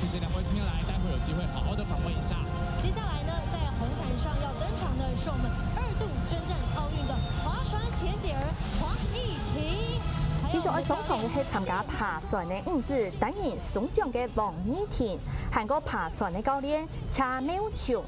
谢谢两位今天来，待会有机会好好的访问一下。接下来呢，在红毯上要登场的是我们2度征战奧運的划船鐵姐兒黃義婷。繼續喺上場嘅係參加爬船嘅5子擔任送獎嘅黃義婷，韓國爬船嘅教練車苗瓊。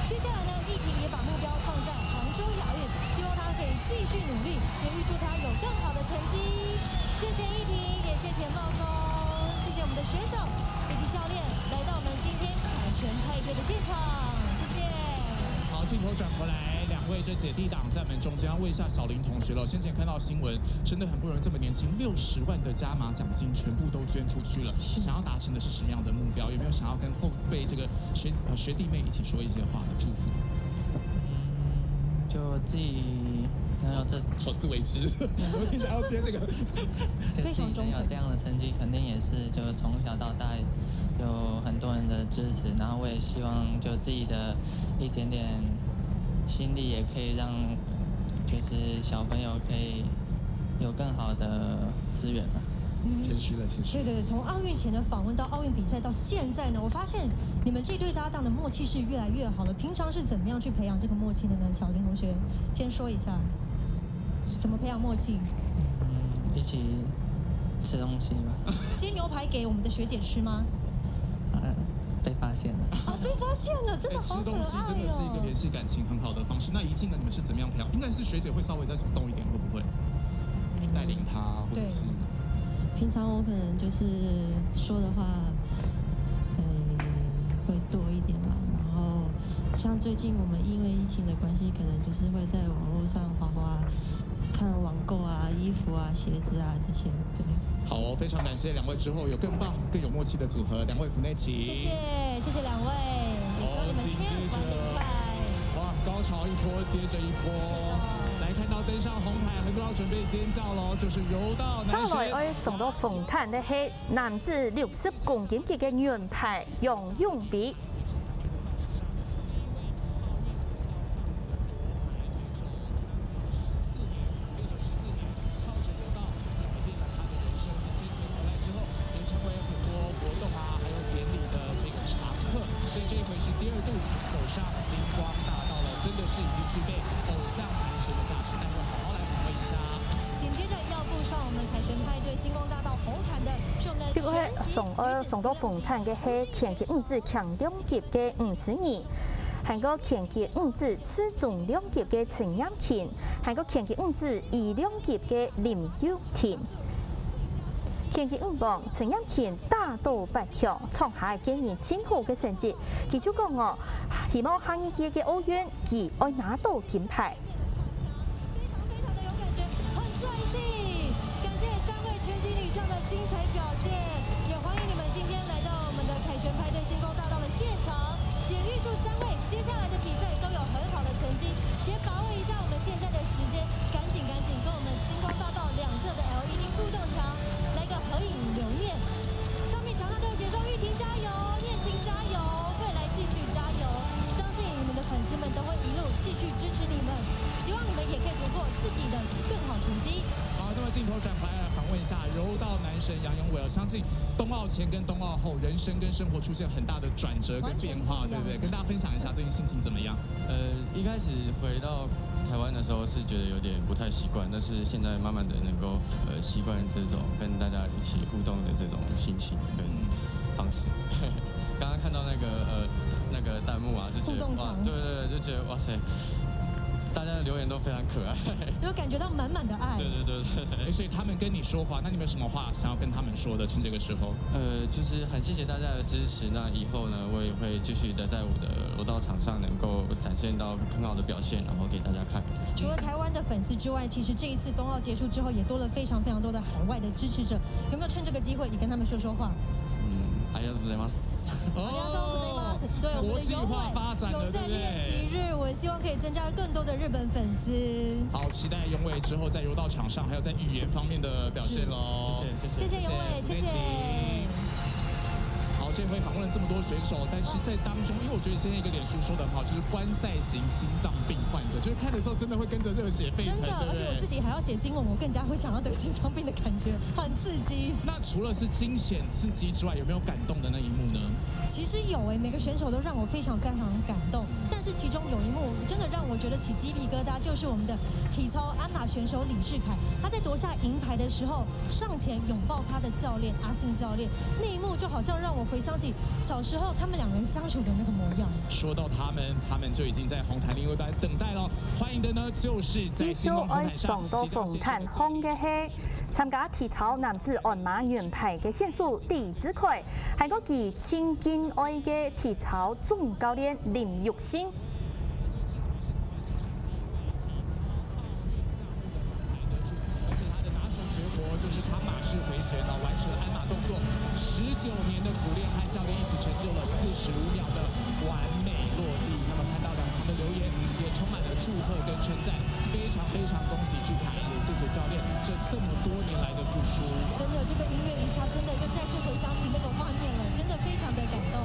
接下来呢，義婷也把目標放在杭州亞運，希望她可以繼續努力，也預祝她有更好的成績。謝謝義婷，也謝謝茂聰，謝謝我們的選手以及教練來到我們今天凱旋派對的現場，謝謝。好，鏡頭轉回來，兩位這姐弟檔在我們中間，要問一下小林同學了。先前看到新聞，真的很不容易，這麼年輕，60萬的加碼獎金全部都捐出去了。想要達成的是什麼樣的目標？有沒有想要跟後輩這個學弟妹一起說一些話的祝福？就自己能有好自為之。我聽想要接這個，就自己能有這樣的成績，肯定也是就從小到大有很多人的支持，然後我也希望就自己的一點點心力也可以讓就是小朋友可以有更好的資源吧。谦虚了，谦虚。对对对，从奧運前的訪問到奧運比賽到現在呢，我發現你們這對搭檔的默契是越來越好了。平常是怎麼樣去培養這個默契的呢？小林同學，先說一下，怎麼培養默契？一起吃東西吧。煎牛排給我們的學姐吃嗎？被發現了。啊，被發現了，真的好可愛哦。吃東西真的是一個聯繫感情很好的方式。那怡靜呢？你們是怎麼樣培養？應該是學姐會稍微再主動一點，會不會帶領她，或者是？平常我可能就是說的話，會多一點嘛。然後像最近我們因為疫情的關係，可能就是會在網絡上滑，看網購啊、衣服啊、鞋子啊這些。對。好哦，非常感謝兩位，之後有更棒、更有默契的組合，兩位府內請。謝謝，謝謝兩位，也希望你們今天玩得愉快。哇，高潮一波接着一波。來看到登上紅毯，很多要準備尖叫咯，就是柔道男神。接下來上到紅毯的係男子60公斤級嘅銀牌楊永比。回是第2度走上星光大道了，真的是已经具备偶像男神的架势。待会好好来访问一下。紧接着要步上我们凯旋派对星光大道红毯的是我们的这个上到红毯嘅係拳擊5子強量級嘅50年。韓國拳擊5子次重量級嘅陳彥廷，韓國拳擊5子2量級嘅林佑廷。拳擊5棒陳彥廷打到8強，創下今年前好嘅成績。佢就講哦，希望下一屆嘅奧運佢愛拿到金牌。非常的有感觉，很帅气。感谢3位拳击女将的精彩表现，也欢迎你们今天来到我们的凯旋派对星光大道的现场。也预祝3位接下来的比赛都有很好的成绩，也把握一下我们现在的时间，赶紧跟我们星光大道两侧的 LED 互动墙来个合影留念。上面墙上都有写说玉婷加油，念琴加油，未来继续加油。相信你们的粉丝们都会一路继续支持你们，希望你们也可以突破自己的更好成绩。好，这么镜头转回来访问一下柔道男神杨永伟。相信冬奥前跟冬奥后，人生跟生活出现很大的转折跟变化，对不对？跟大家分享一下最近心情怎么样？一开始回到台湾的时候是觉得有点不太习惯，但是现在慢慢的能够习惯这种跟大家一起互动的这种心情跟方式。刚刚看到那个弹幕啊，就觉得哇，对，就觉得哇塞。大家的留言都非常可爱，有感觉到满满的爱。对，所以他们跟你说话，那你们有什么话想要跟他们说的？趁这个时候，就是很谢谢大家的支持。那以后呢，我也会继续的在我的柔道场上能够展现到很好的表现，然后给大家看。除了台湾的粉丝之外，其实这一次冬奥结束之后，也多了非常多的海外的支持者。有没有趁这个机会也跟他们说说话？ありがとうございます。对，我们的永伟有在练习日，我希望可以增加更多的日本粉丝。好，期待永伟之后在柔道场上，还有在语言方面的表现喽。谢谢永伟，谢谢。好，这回访问了这么多选手，但是在当中，因为我觉得现在一个脸书说的很好，就是观赛型心脏病患者，就是看的时候真的会跟着热血沸腾，真的，而且我自己还要写新闻，我更加会想要得心脏病的感觉，很刺激。那除了是惊险刺激之外，有没有感动的那一幕呢？其实有每个选手都让我非常感动，但是其中有一幕真的让我觉得起鸡皮疙瘩，就是我们的体操安打选手李智凯，他在夺下银牌的时候上前拥抱他的教练阿信教练，那一幕就好像让我回想起小时候他们2人相处的那个模样。说到他们就已经在红毯另外一端等待了。欢迎的呢，就是在星光红毯上到红毯红嘅係參加體操男子鞍馬圓牌嘅選手李智凱，係個佢親近愛嘅體操總教練林玉興。就是长马式回旋完成了鞍马动作，19年的苦练和教练一起成就了45秒的完美落地。那么看到2层的留言，也充满了祝贺跟称赞，非常恭喜智凯，也谢谢教练这么多年来的付出。真的，这个音乐一下真的又再次回想起那个画面了，真的非常的感动。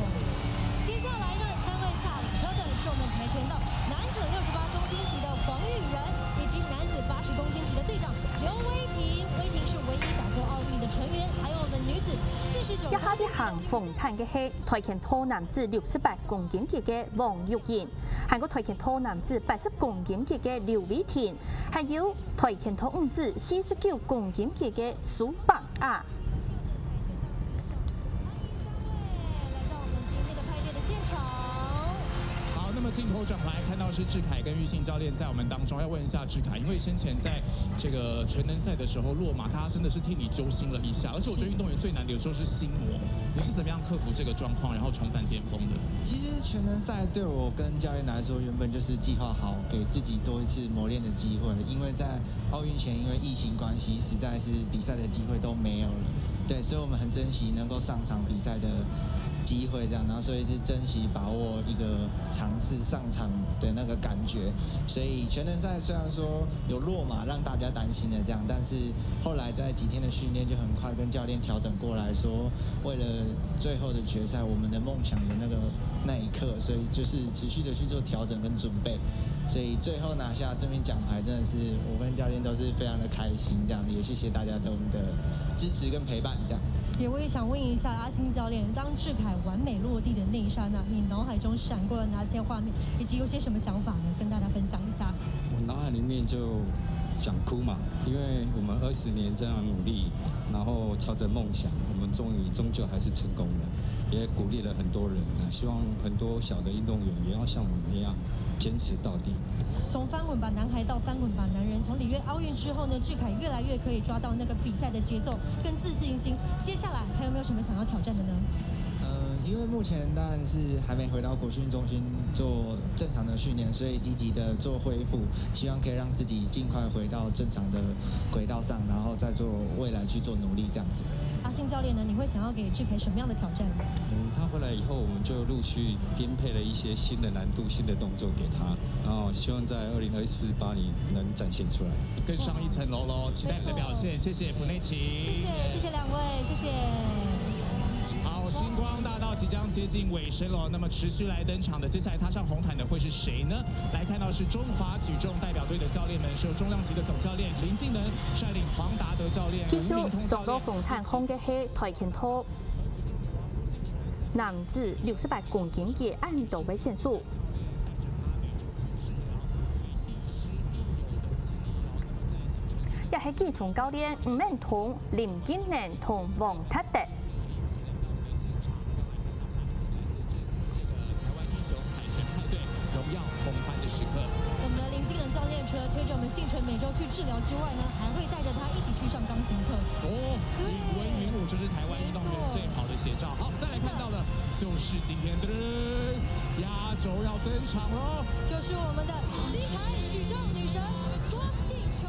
接下来呢，3位下车的是我们跆拳道男子68公斤级的黄玉仁，以及男子80公斤级的队长刘威霆。威霆是唯一打过奥运的成員，還有我們女子49。一下啲行紅毯嘅係跆拳道男子68公斤級嘅王玉賢，還有跆拳道男子80公斤級嘅劉偉霆，還有跆拳道女子49公斤級嘅蘇柏雅。那么镜头转回来，看到是智凯跟玉信教练在我们当中。要问一下智凯，因为先前在这个全能赛的时候落马，大家真的是替你揪心了一下。而且我觉得运动员最难的有时候是心魔，你是怎么样克服这个状况，然后重返巅峰的？其实全能赛对我跟教练来说，原本就是计划好给自己多一次磨练的机会，因为在奥运前，因为疫情关系，实在是比赛的机会都没有了。对，所以我们很珍惜能够上场比赛的机会，这样，然后所以是珍惜把握一个尝试上场的那个感觉。所以全能赛虽然说有落马让大家担心的这样，但是后来在几天的训练就很快跟教练调整过来说，为了最后的决赛，我们的梦想的那一刻，所以就是持续的去做调整跟准备。所以最后拿下这面奖牌，真的是我跟教练都是非常的开心，这样也谢谢大家对我们的支持跟陪伴，这样。我也想问一下阿星教练，当志凯完美落地的那一刹那，你脑海中闪过了哪些画面，以及有些什么想法呢？跟大家分享一下。我脑海里面就想哭嘛，因为我们20年这样努力，然后朝着梦想，我们终究还是成功了，也鼓励了很多人啊，希望很多小的运动员也要像我们一样坚持到底。从翻滚吧男孩到翻滚吧男人，从里约奥运之后呢，志凯越来越可以抓到那个比赛的节奏跟自信心。接下来还有没有什么想要挑战的呢？因为目前当然是还没回到国训中心做正常的训练，所以积极的做恢复，希望可以让自己尽快回到正常的轨道上，然后再做未来去做努力这样子。阿信教练呢，你会想要给志凯什么样的挑战？他回来以后，我们就陆续编配了一些新的难度、新的动作给他，然后希望在2024巴黎能展现出来，更上一层楼喽！期待你的表现，谢谢福内奇，谢谢两位，谢谢。好，星光大道即将接近尾声了，那么持续来登场的，接下来踏上红毯的会是谁呢？来看到是中华举重代表队的教练们，是由重量级的总教练林敬能率领黄达德教练、继续上到红毯红嘅係跆拳道男子68公斤嘅按斗位限速。也係基從教練吳明彤、林敬能同王塔德。我们的林敬能教练除了推着我们幸存每周去治疗之外呢，还会带着他一起去上钢琴课。哦，云文云武就是台湾运动员最好的写照。好，再来看到的就是今天的压轴要登场喽，就是我们的金牌举重女神郭婞淳。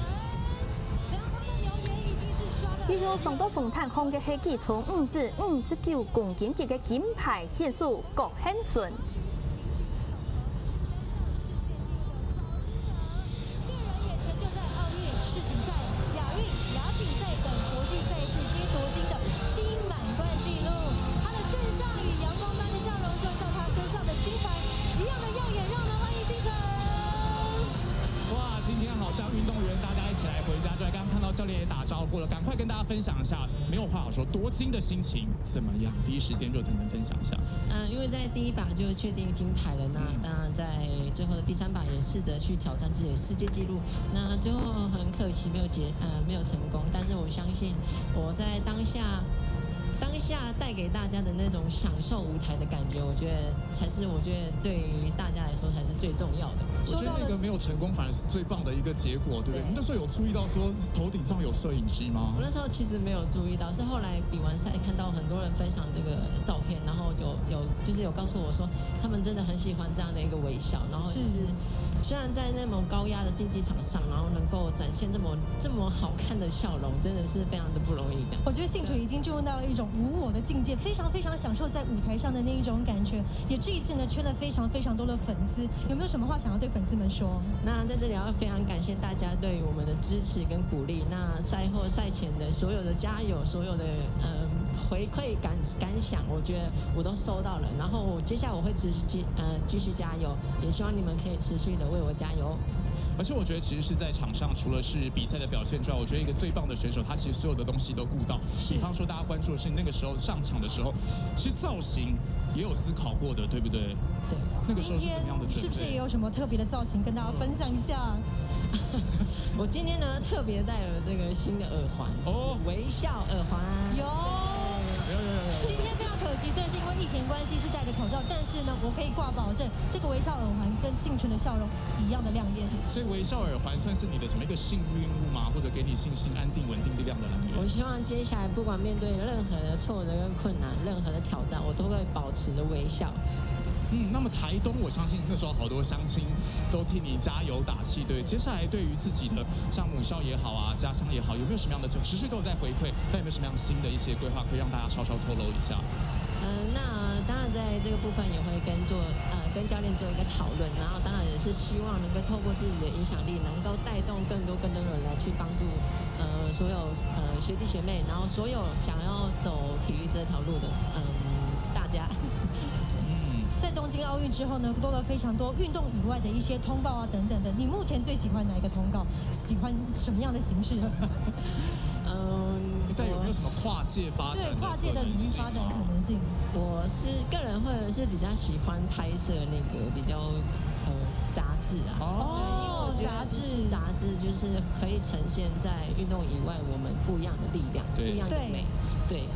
两旁的留言已经是刷到。繼續上到紅毯紅嘅係基從5至59公斤級嘅金牌限速郭婞淳。教练也打招呼了，赶快跟大家分享一下，没有话好说，夺金的心情怎么样？第一时间热腾腾分享一下。因为在第一把就确定金牌了，那当然在最后的第3把也试着去挑战自己的世界纪录，那最后很可惜没有成功，但是我相信我在当下带给大家的那种享受舞台的感觉，我觉得对于大家来说才是最重要的。我觉得那个没有成功反而是最棒的一个结果，对不对？你那时候有注意到说头顶上有摄影机吗？我那时候其实没有注意到，是后来比完赛看到很多人分享这个照片，然后有告诉我说他们真的很喜欢这样的一个微笑，然后就是虽然在那么高压的竞技场上，然后能够展现这么好看的笑容，真的是非常的不容易。这样，我觉得婞淳已经进入到了一种无我的境界，非常非常享受在舞台上的那一种感觉。也这一次呢，圈了非常非常多的粉丝，有没有什么话想要对粉丝们说？那在这里要非常感谢大家对于我们的支持跟鼓励。那赛后赛前的所有的加油，所有的回馈感想，我觉得我都收到了。然后接下来我会继续加油，也希望你们可以持续的为我加油。而且我觉得其实是在场上，除了是比赛的表现之外，我觉得一个最棒的选手，他其实所有的东西都顾到。比方说大家关注的是那个时候上场的时候，其实造型也有思考过的，对不对？对。那个时候是怎么样的准备？是不是也有什么特别的造型跟大家分享一下？我今天呢特别戴了这个新的耳环，哦，微笑耳环。有。今天非常可惜，虽然是因为疫情关系是戴着口罩，但是呢，我可以挂保证，这个微笑耳环跟婞淳的笑容一样的亮眼。所以微笑耳环算是你的什么一个幸运物吗？或者给你信心、安定、稳定力量的来源？我希望接下来不管面对任何的挫折跟困难，任何的挑战，我都会保持着微笑。那么台东，我相信那时候好多乡亲都替你加油打气。对，接下来对于自己的像母校也好啊，家乡也好，有没有什么样的持续都有在回馈？那有没有什么样新的一些规划，可以让大家稍稍透露一下？那当然在这个部分也会跟教练做一个讨论，然后当然也是希望能够透过自己的影响力，能够带动更多人来去帮助所有学弟学妹，然后所有想要走体育这条路的大家。在东京奥运之后呢，多了非常多运动以外的一些通告啊等等的。你目前最喜欢哪一个通告？喜欢什么样的形式？代有没有什么跨界发展？对，跨界的领域发展可能性。我是个人会是比较喜欢拍摄那个比较杂志啊。对，因为我觉得杂志就是可以呈现在运动以外我们不一样的力量，不一样的美。对。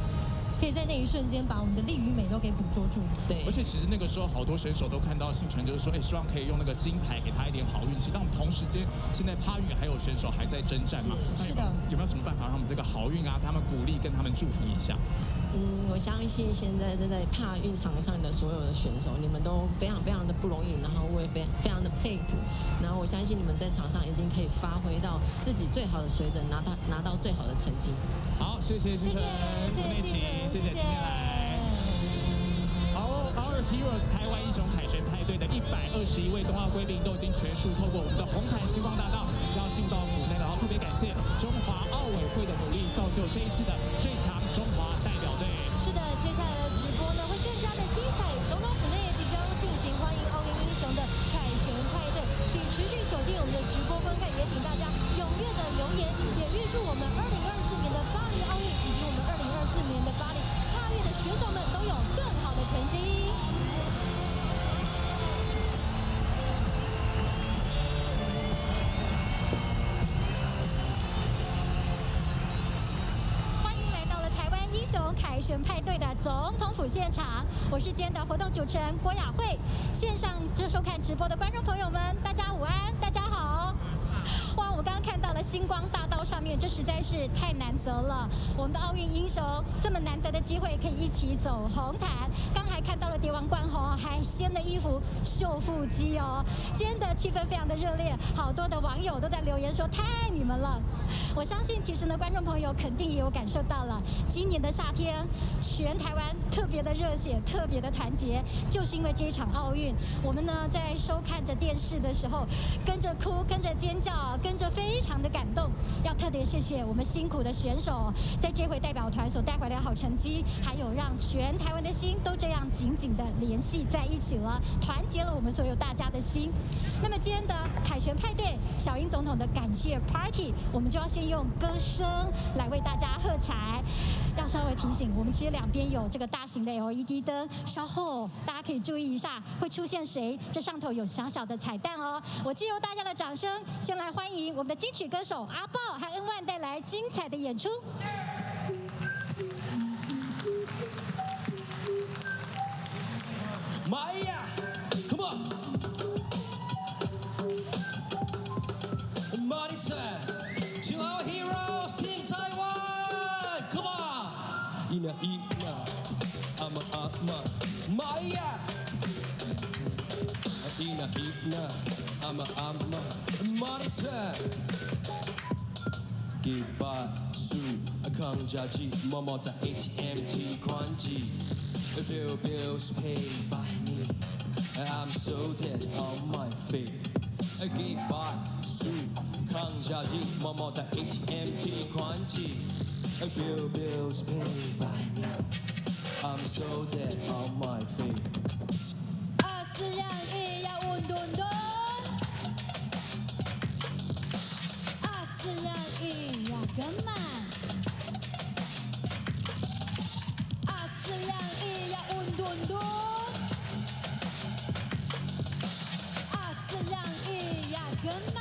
可以在那一瞬间把我们的力与美都给捕捉住。对，而且其实那个时候好多选手都看到信纯，就是说，希望可以用那个金牌给他一点好运气。但我们同时间，现在帕运还有选手还在征战嘛？是的。有没有什么办法让我们这个好运啊，他们鼓励跟他们祝福一下？我相信现在在帕运场上的所有的选手，你们都非常非常的不容易，然后我也非常的佩服。然后我相信你们在场上一定可以发挥到自己最好的水准，拿到最好的成绩。好，谢谢信纯，谢谢信纯，谢谢今天来。好 ，Our Heroes 台湾英雄凯旋派对的121位冬奥归零都已经全数透过我们的红毯星光大道，要进到府内了。然后特别感谢中华奥委会的努力，造就这一次的最强中华代表队。是的，接下来的直播呢会更加的精彩。总统府内也即将进行欢迎奥运英雄的凯旋派对，请持续锁定我们的直播观看，也请大家踊跃的留言，也预祝我们2024年的巴黎奥运以及我们2024年的巴黎帕运的选手们都有更好的成绩。凯旋派对的总统府现场，我是今天的活动主持人郭雅慧。线上收看直播的观众朋友们，大家午安，大家好。哇，我刚刚看到了星光大道上面，这实在是太难得了。我们的奥运英雄这么难得的机会，可以一起走红毯。刚还看到了蝶王冠宏，还掀了衣服秀腹肌哦。今天的气氛非常的热烈，好多的网友都在留言说太爱你们了。我相信其实呢，观众朋友肯定也有感受到了，今年的夏天，全台湾特别的热血，特别的团结，就是因为这一场奥运，我们呢在收看着电视的时候，跟着哭，跟着尖叫，跟着非常的感动。要特别谢谢我们辛苦的选手，在这回代表团所带回来的好成绩，还有让全台湾的心都这样紧紧的联系在一起了，团结了我们所有大家的心。那么今天的凯旋派对，小英总统的感谢 Party， 我们就要先用歌声来为大家喝彩。要稍微提醒，我们其实两边有这个大型的 LED 灯，稍后大家可以注意一下会出现谁，这上头有小小的彩蛋哦。我借由大家的掌声，先来欢迎我们的金曲歌手阿豹和恩万带来精彩的演出。Maya, come on. Money time to our heroes, Team Taiwan. Come on. Ina, ama, Maya. Ina, ama, money time. Give back, Sue, a Kangjaji, Momo, the ATMT, Kwanji. Bills paid by me. I'm so dead on my feet. Give back, Sue, Kangjaji, Momo, the ATMT, Kwanji. Bills paid by me. I'm so dead on my feet. 2421要稳顿顿，2421要更慢，2421要稳顿顿，2421要更慢。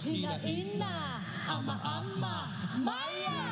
Ina, ama, Maya。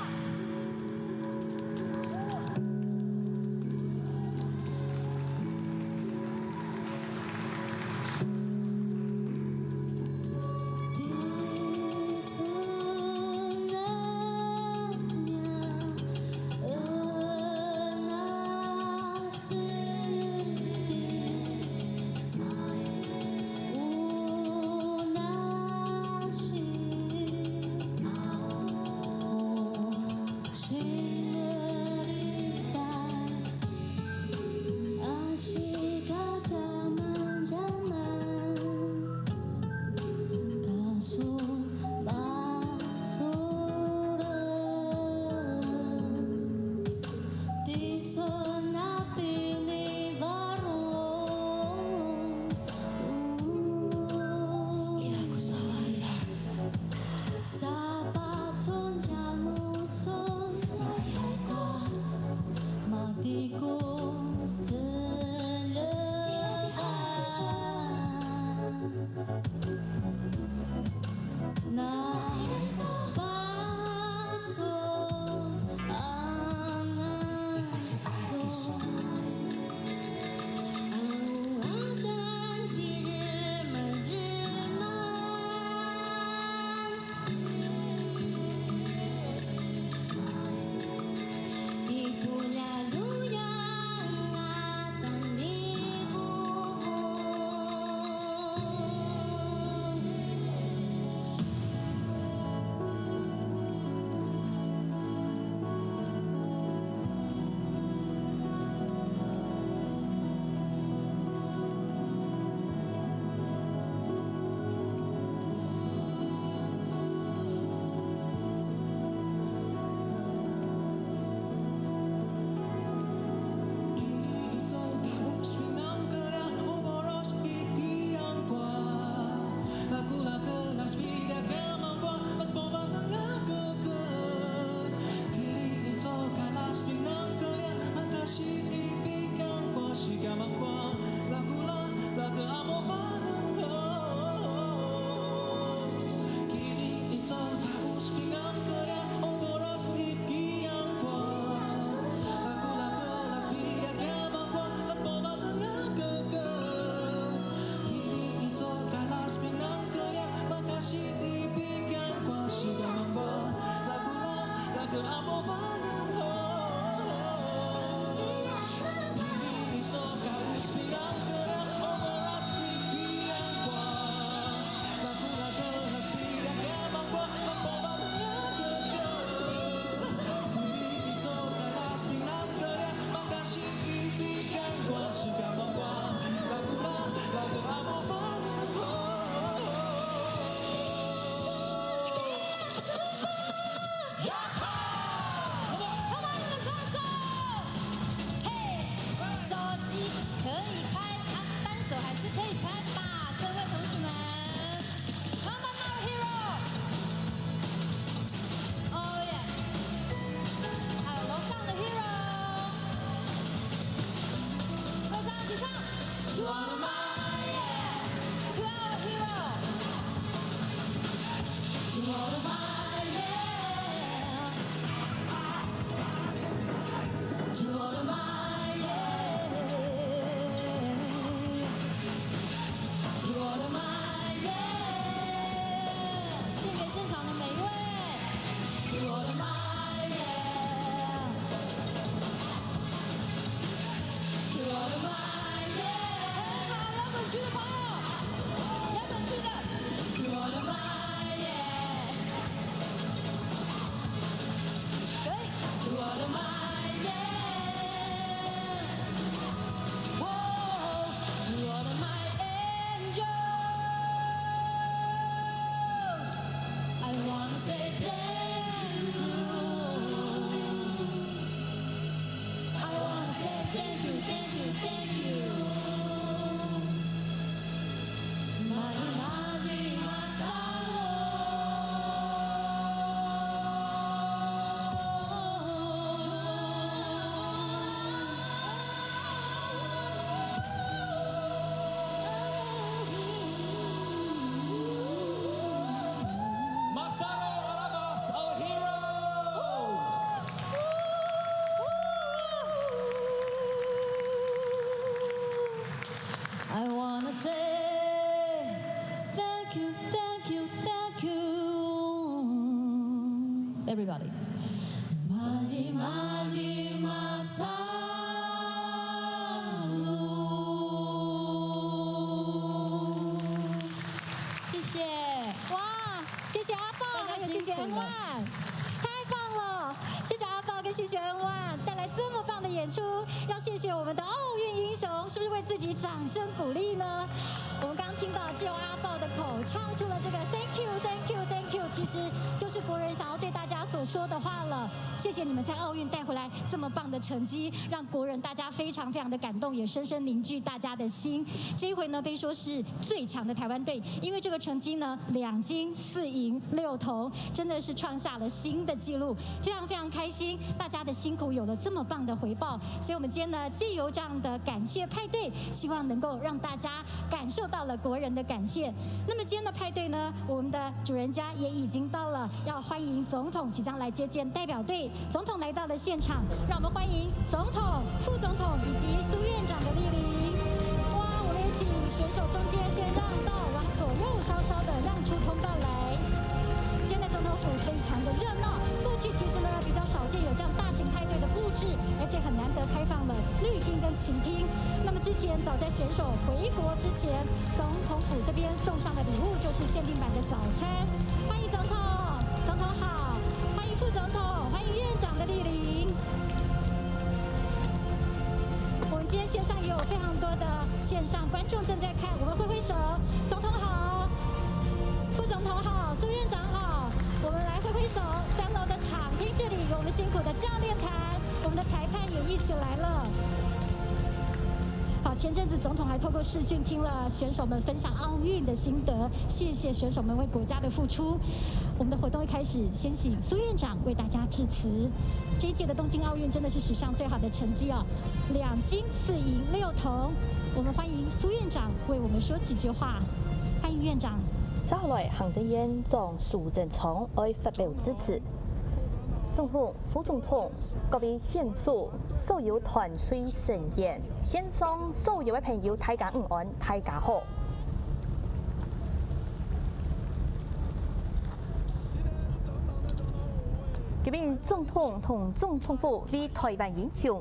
还是可以拍吧，各位同学们。Come on our hero！ Oh yeah！ 还有楼上的 hero， 楼上一起唱。To all of my yeah，To our hero，To all of my yeah，To all of my。区的朋友，摇滚区的 ，To all of my yeah， 可以 ，To all of my yeah，To all of my angels，I wanna say thank you，I wanna say thank you，thank you，thank you。I wanna say thank you, thank you, thank you, everybody. Maji maji masalu. 谢谢，哇，谢谢阿豹，还有谢谢恩万，太棒了！谢谢阿豹跟谢谢恩万带来这么棒的演出，要谢谢我们的奥运英雄，是不是为自己掌声鼓励呢？我们刚刚听到借由阿豹的口唱出了这个 Thank you, Thank you, Thank you， 其实就是国人想要对大家所说的话了。谢谢你们在奥运带回来这么棒的成绩，让国人大家非常非常的感动，也深深凝聚大家的心。这一回呢，被说是最强的台湾队，因为这个成绩呢，2金4银6铜，真的是创下了新的纪录，非常非常开心，大家的辛苦有了这么棒的回报。所以我们今天呢，借由这样的感谢派对，希望能够让大家感受到了国人的感谢。那么今天的派对呢，我们的主人家也已经到了，要欢迎总统即将来接见代表队。总统来到了现场，让我们欢迎总统、副总统以及苏院长的莅临。哇，我们也请选手中间先让道，往左右稍稍的让出通道来。今天的总统府非常的热闹，过去其实呢比较少见有这样大型派对的布置，而且很难得开放了绿厅跟琴厅。那么之前早在选手回国之前，总统府这边送上的礼物就是限定版的早餐。欢迎总统，总统好，欢迎副总统，欢迎院长的莅临。我们今天线上也有非常多的线上观众正在看，我们挥挥手，总统好，副总统好，苏院长好，我们来挥挥手。3楼的场厅这里有我们辛苦的教练团，我们的裁判也一起来了。好，前阵子总统还透过视讯听了选手们分享奥运的心得，谢谢选手们为国家的付出。我们的活动一开始，先请苏院长为大家致辞。这一届的东京奥运真的是史上最好的成绩哦，2金4银6铜。我们欢迎苏院长为我们说几句话，欢迎院长。接下来，行政院长苏贞昌会发表致辞。总统、副总统、各位选手、所有团队成员、线上所有的朋友，大家午安，大家好。今日总统同总统府为台湾英雄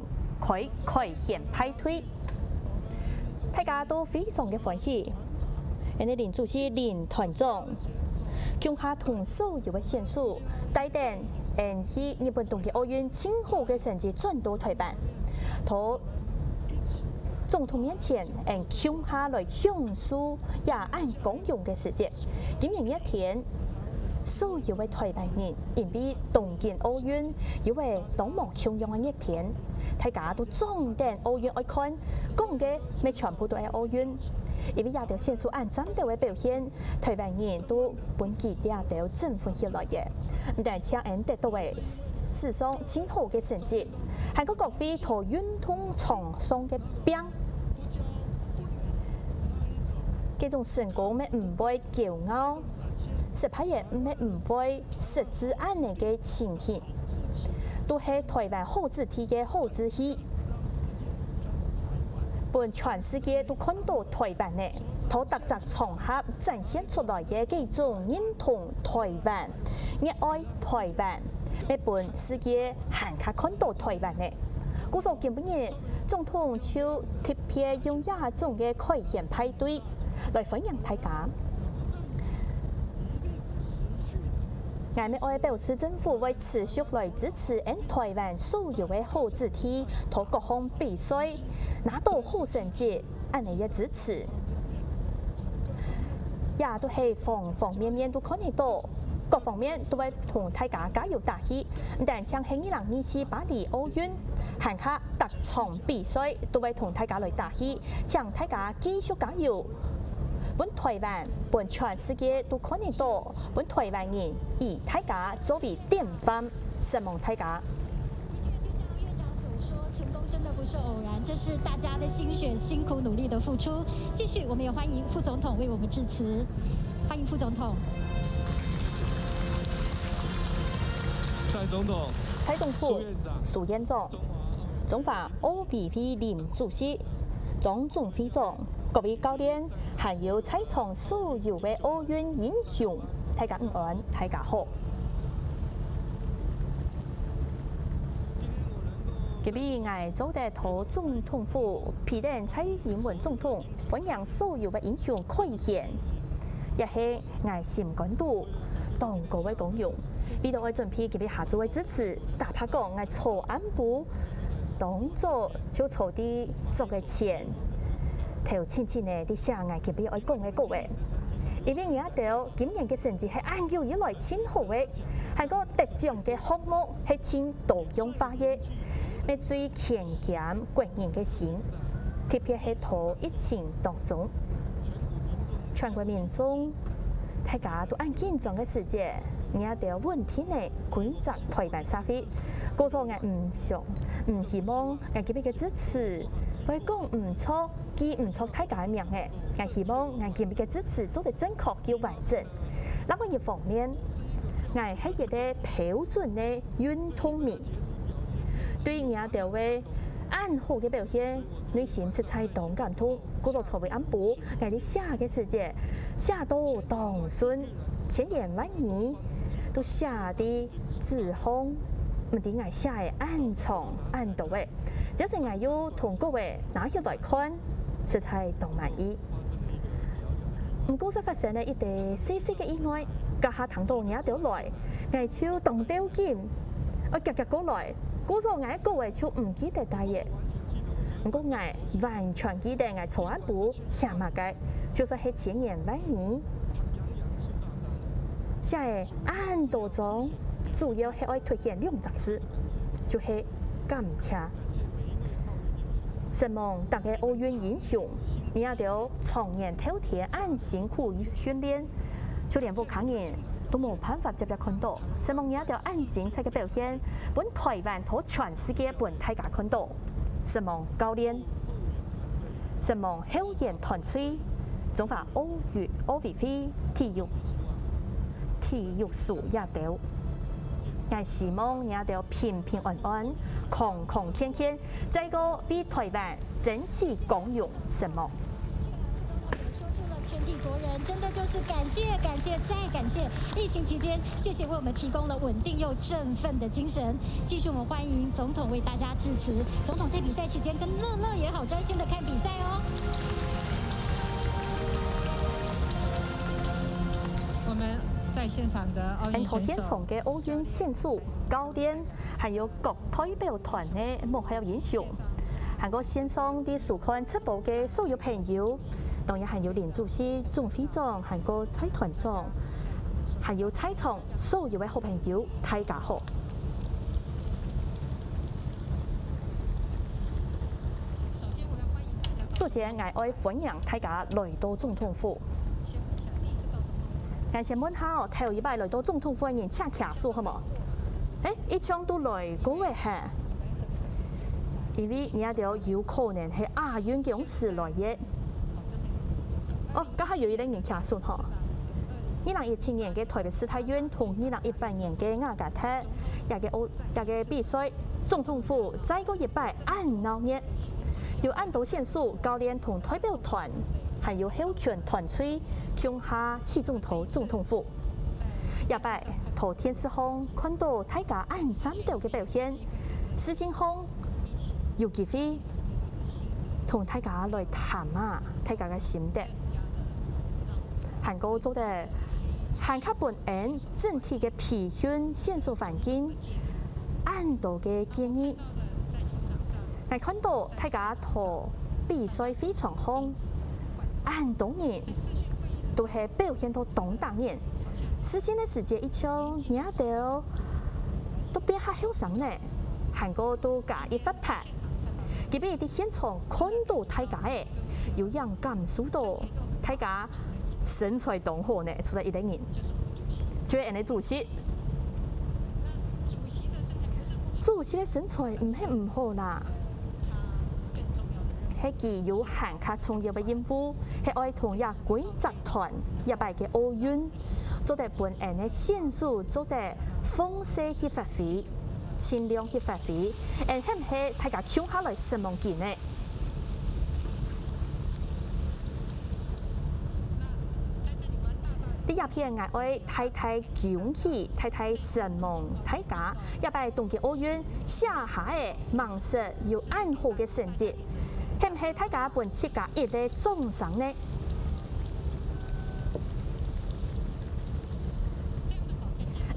开献派对，大家都非常的欢喜。因林主席林团长，共下同所有的选手带领去日本东京奥运庆贺的成绩转到台湾，到总统面前，共下来享受也按公用的时间。今年一天，所有的台湾人因为东京奥运因为东望重要的一天，大家都壮胆奥运爱看，讲嘅咪全部都係奧運。因为也条显出按战斗嘅表现，台湾人都本季也条振奋起来嘅。唔但且因得到嘅史上真好嘅成绩，韩国国徽同运动场上嘅兵，这种成功咩唔會驕傲，實拍嘢咩唔會實質按你嘅情形，都係台灣好字體嘅好字體。本全世界都看到台灣呢，同特質場合展現出來嘅幾種認同台灣、熱愛台灣，俾本世界行卡看到台灣呢。故所今日總統就特別用亞種嘅開憲派對來歡迎大家。我們愛表示政府會持續來支持台灣所有嘅好字體同各項比賽拿到好成績，我哋嘅支持，也都係方方面面都看得到，各方面都會同大家加油打氣。唔但像喺2024巴黎奧運，行卡特場比賽都會同大家來打氣，請大家繼續加油。本台灣，本全世界都看得到，本台灣人以大家作為典範，希望大家。就像院長所說，成功真的不是偶然，這是大家的心血、辛苦努力的付出。繼續，我們也歡迎副總統為我們致辭，歡迎副總統。蔡總統、蔡總統、蘇院長、中華奧委會林主席、總總會長。各位教練，還有在場所有嘅奧運英雄，大家午安，大家好。今日我做得同總統府批定蔡英文總統歡迎所有嘅英雄開憲，也係我心感到當各位公用，為到我準備今日下晝嘅支持，大拍講我草安部當作就草啲做嘅錢。頭淺淺呢啲聲藝特別愛講嘅各位，因為我哋今年嘅成績係按照以來真好嘅，係個得獎嘅項目係真多樣化嘅，咩最強減國人嘅心，特別係喺疫情當中，全國民眾大家都按緊張嘅時節，我哋問題呢規則台灣社會，故所我唔希望我這邊嘅支持，會講唔錯。記唔錯大家嘅名嘅，我希望我今日嘅支持做得正確又完整。另外一方面，我係一個標準嘅運動迷，對我哋嘅按好嘅表現，內心實在當感動。故作作為安保，我哋下嘅世界寫到當順，千言萬語都寫啲字行，唔啲我寫嘅按場按到嘅，只是我要同各位拿起來看。實在當滿意。唔過實發生呢一啲細細嘅意外，家下聽到我條來，我就動掉劍，我夾夾過來，故咗我個位就唔記得帶嘢。唔過我完全記得我草案部寫乜嘅，就算係千言萬語。寫嘅按當中，主要係愛凸顯兩件事，就係感謝。希望大家奧運英雄，你也要長年透貼按辛苦訓練，就連不抗人都冇辦法接觸看到。希望你也要按精彩嘅表現，本台灣同全世界本大家看到。希望教練，希望後援團隊，中華奧委會體育署也要。我希望你也要平平安安、康康健健，再個為台灣爭取公勇什麼？說出了全體國人，真的就是感謝、感謝再感謝。疫情期間，謝謝為我們提供了穩定又振奮的精神。繼續，我們歡迎總統為大家致辭。總統在比賽期間跟樂樂也好專心的看比賽哦。我們。在現場的奧運選手，現場嘅奧運選手、教練，還有各代表團嘅幕後英雄，還有線上啲收看直播嘅所有朋友，當然還有林主席、總會長，還有蔡團長，還有在場所有嘅好朋友，大家好。首先，我爱欢迎大家来到总统府。我先问下头一摆来到总统府的人，请徛数好冇？一枪都来过位哈，因为你也就有可能是亚运嘅时来嘅。刚好有一个人徛数吼。2017年嘅台北市体院同2018年嘅雅加達也嘅比賽，總統府再個一擺按鬧熱，有按到線數教練同代表團，還有候選團隊共下起總統總統府。一擺頭天時空看到大家按戰鬥嘅表現，事情後有機會同大家來談下大家嘅心得。韓國做的韓國本人整體嘅培訓線索環境，按到嘅建議，我看到大家同比賽非常好，按當然都係表現到當大人，事情嘅時間一槍也都變下囂神呢。韓國都加一發牌，佢俾啲現場看到大家嘅，有人感受到大家身材當好呢，出來一個人，就係人哋主席嘅身材唔係唔好啦，係佢有韓國重要嘅任務，係愛同亞國集團一擺嘅奧運，做得本人嘅選手做得豐盛去發揮，盡量去發揮，而係唔係大家搶下來什麼件呢？呢一片我愛太恭喜太神夢大家，一擺冬季奧運下下嘅忙實有按好嘅成績，係唔係大家本設計一個獎賞呢？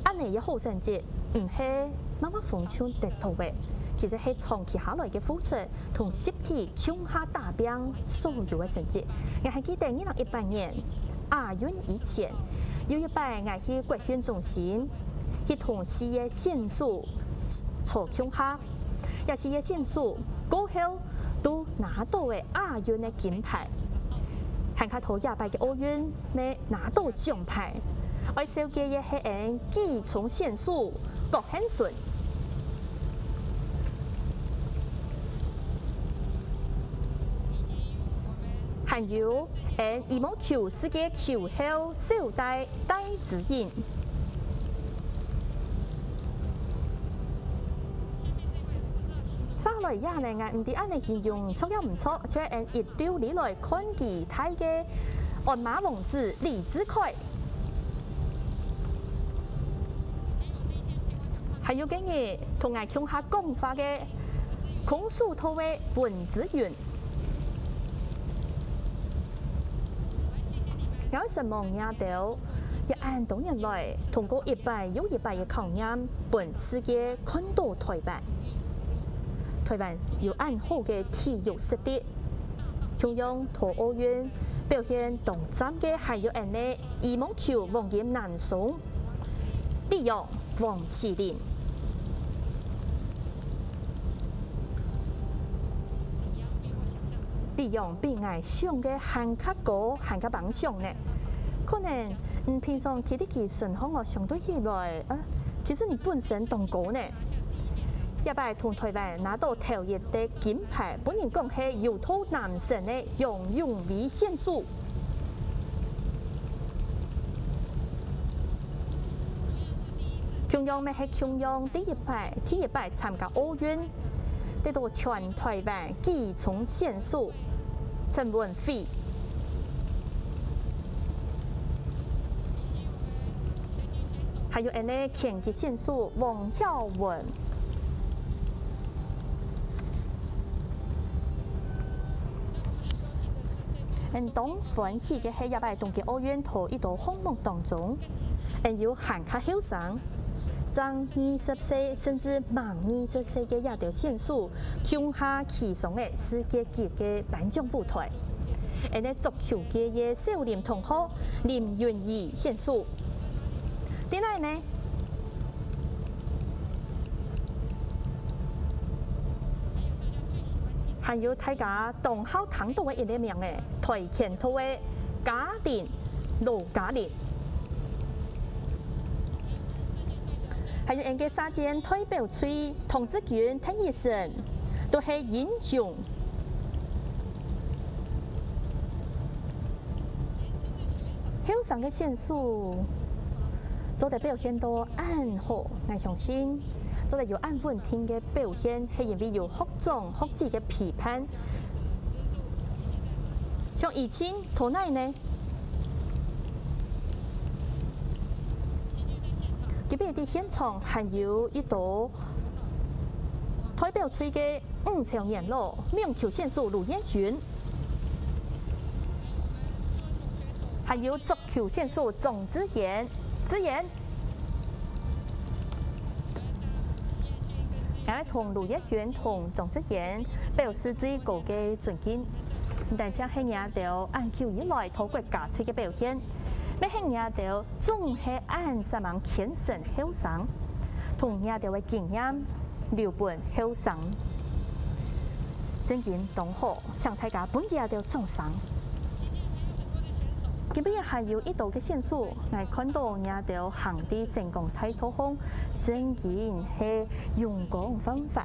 按呢一好成績，唔係乜乜風槍得到嘅，其實係長期下來嘅付出同實體強下打拼所有嘅成績。我係記得2018年。亞運以前，有一擺我去國訓中心，去同4個選手坐強下，也4個選手過後都拿到嘅亞運嘅金牌。韓國頭一擺嘅奧運，咪拿到獎牌。我小記嘅係人舉重選手郭婞淳。還有羽毛球世界球后小戴資穎，再來呀呢，我唔知按你形容錯又唔錯，就係一丟你來看其他嘅鞍馬王子李智凱，還有今日同我講下講法嘅空手道嘅文子元。有什麼嘢到？一按當日來，通過一擺又一擺嘅考驗，本世界看到台灣。台灣有按好嘅體育實力，同樣到奧運表現動站嘅還有人呢羽毛球黃金男雙李陽、王齊麟。李陽比我想嘅韓國高、韓國棒上呢，可能平常佢啲技術和我相對起來，其實你本身當高呢。一擺同台灣拿到頭一的金牌，本人講係搖頭男神嘅楊永偉選手。同樣咪係同樣第一擺參加奧運。得到全台灣舉重選手陳文飛，還有人呢拳擊選手王曉雯。當歡喜嘅係一擺冬季奧運頭一道項目當中，有韓國後生。將20歲甚至滿20歲嘅亞洲選手搶下其上嘅世界級嘅頒獎舞台。而呢足球界嘅少年同學林雲儀選手，點解呢？还有大家同好谈到的一个名嘅跆拳道嘅嘉玲、卢嘉玲，还有人嘅沙间代表队童子军陈医生，都系英雄。后上嘅线数，做得表现到暗好，我相信。做得有按稳定嘅表现，係因為有學長學子嘅批判。像以前同奈呢，佢邊啲現場還有一道代表隊嘅5場年老名球選手盧彥雲，還有足球選手總之言。我同盧一軒同總職員表示最高嘅尊敬，但係係亞到按球以來討國家隊嘅表現，咩係亞到總係按什麼虔誠後生，同亞到嘅經驗留本後生，尊敬同好，請大家本亞到重賞。今日還有一道嘅線索，我看到亞到行啲成功睇討空，真然係用講方法。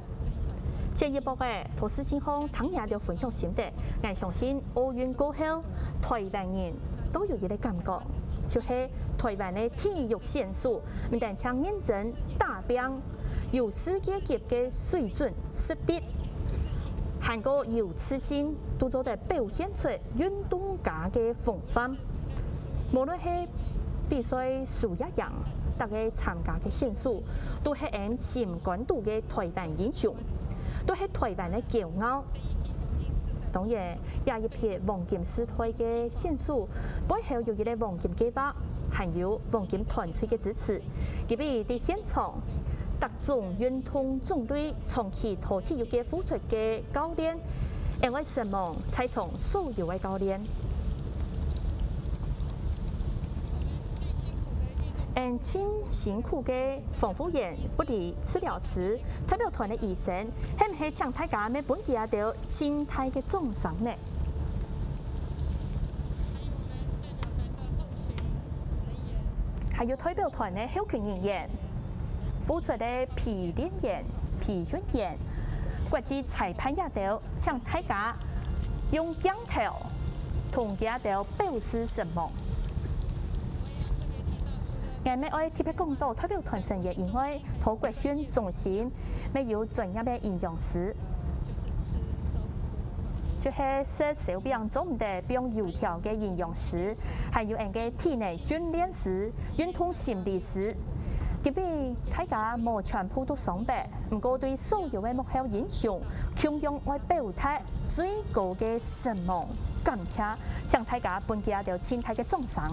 這一波嘅陶氏健康等亞到分享心得，我相信奧運過後，台灣人都有一個感覺，就係台灣嘅體育選手唔但將認真打拼，有世界級嘅水準實力，還個有自信，都做得表現出運動家嘅風範。無論係比賽輸一贏，大家參加嘅選手都係按心關注嘅台灣英雄，都係台灣嘅驕傲。當然，也一批黃金時代嘅選手背後有一個黃金計劃，還有黃金團隊嘅支持。佢哋喺現場，特種運動總隊長期同體育嘅付出嘅教練，因為希望採從所有嘅教練。親辛苦嘅防護員、物理治療師、代表團嘅醫生，係唔係請大家咩本地到親態嘅重賞呢？還有代表團嘅後勤人員、付出嘅皮練員、皮訓員、國際裁判也到，請大家用鏡頭同佢到表示什麼？我哋愛特別講到代表團成員以外，土國訓中心沒有專業嘅營養師，就係食小餅做唔得變油條嘅營養師，還有人嘅體能訓練師、運動心理師。佢哋大家冇全部都上白，不過對所有嘅目標英雄，同樣愛表達最高嘅希望，感謝，請大家本家到親態嘅重賞。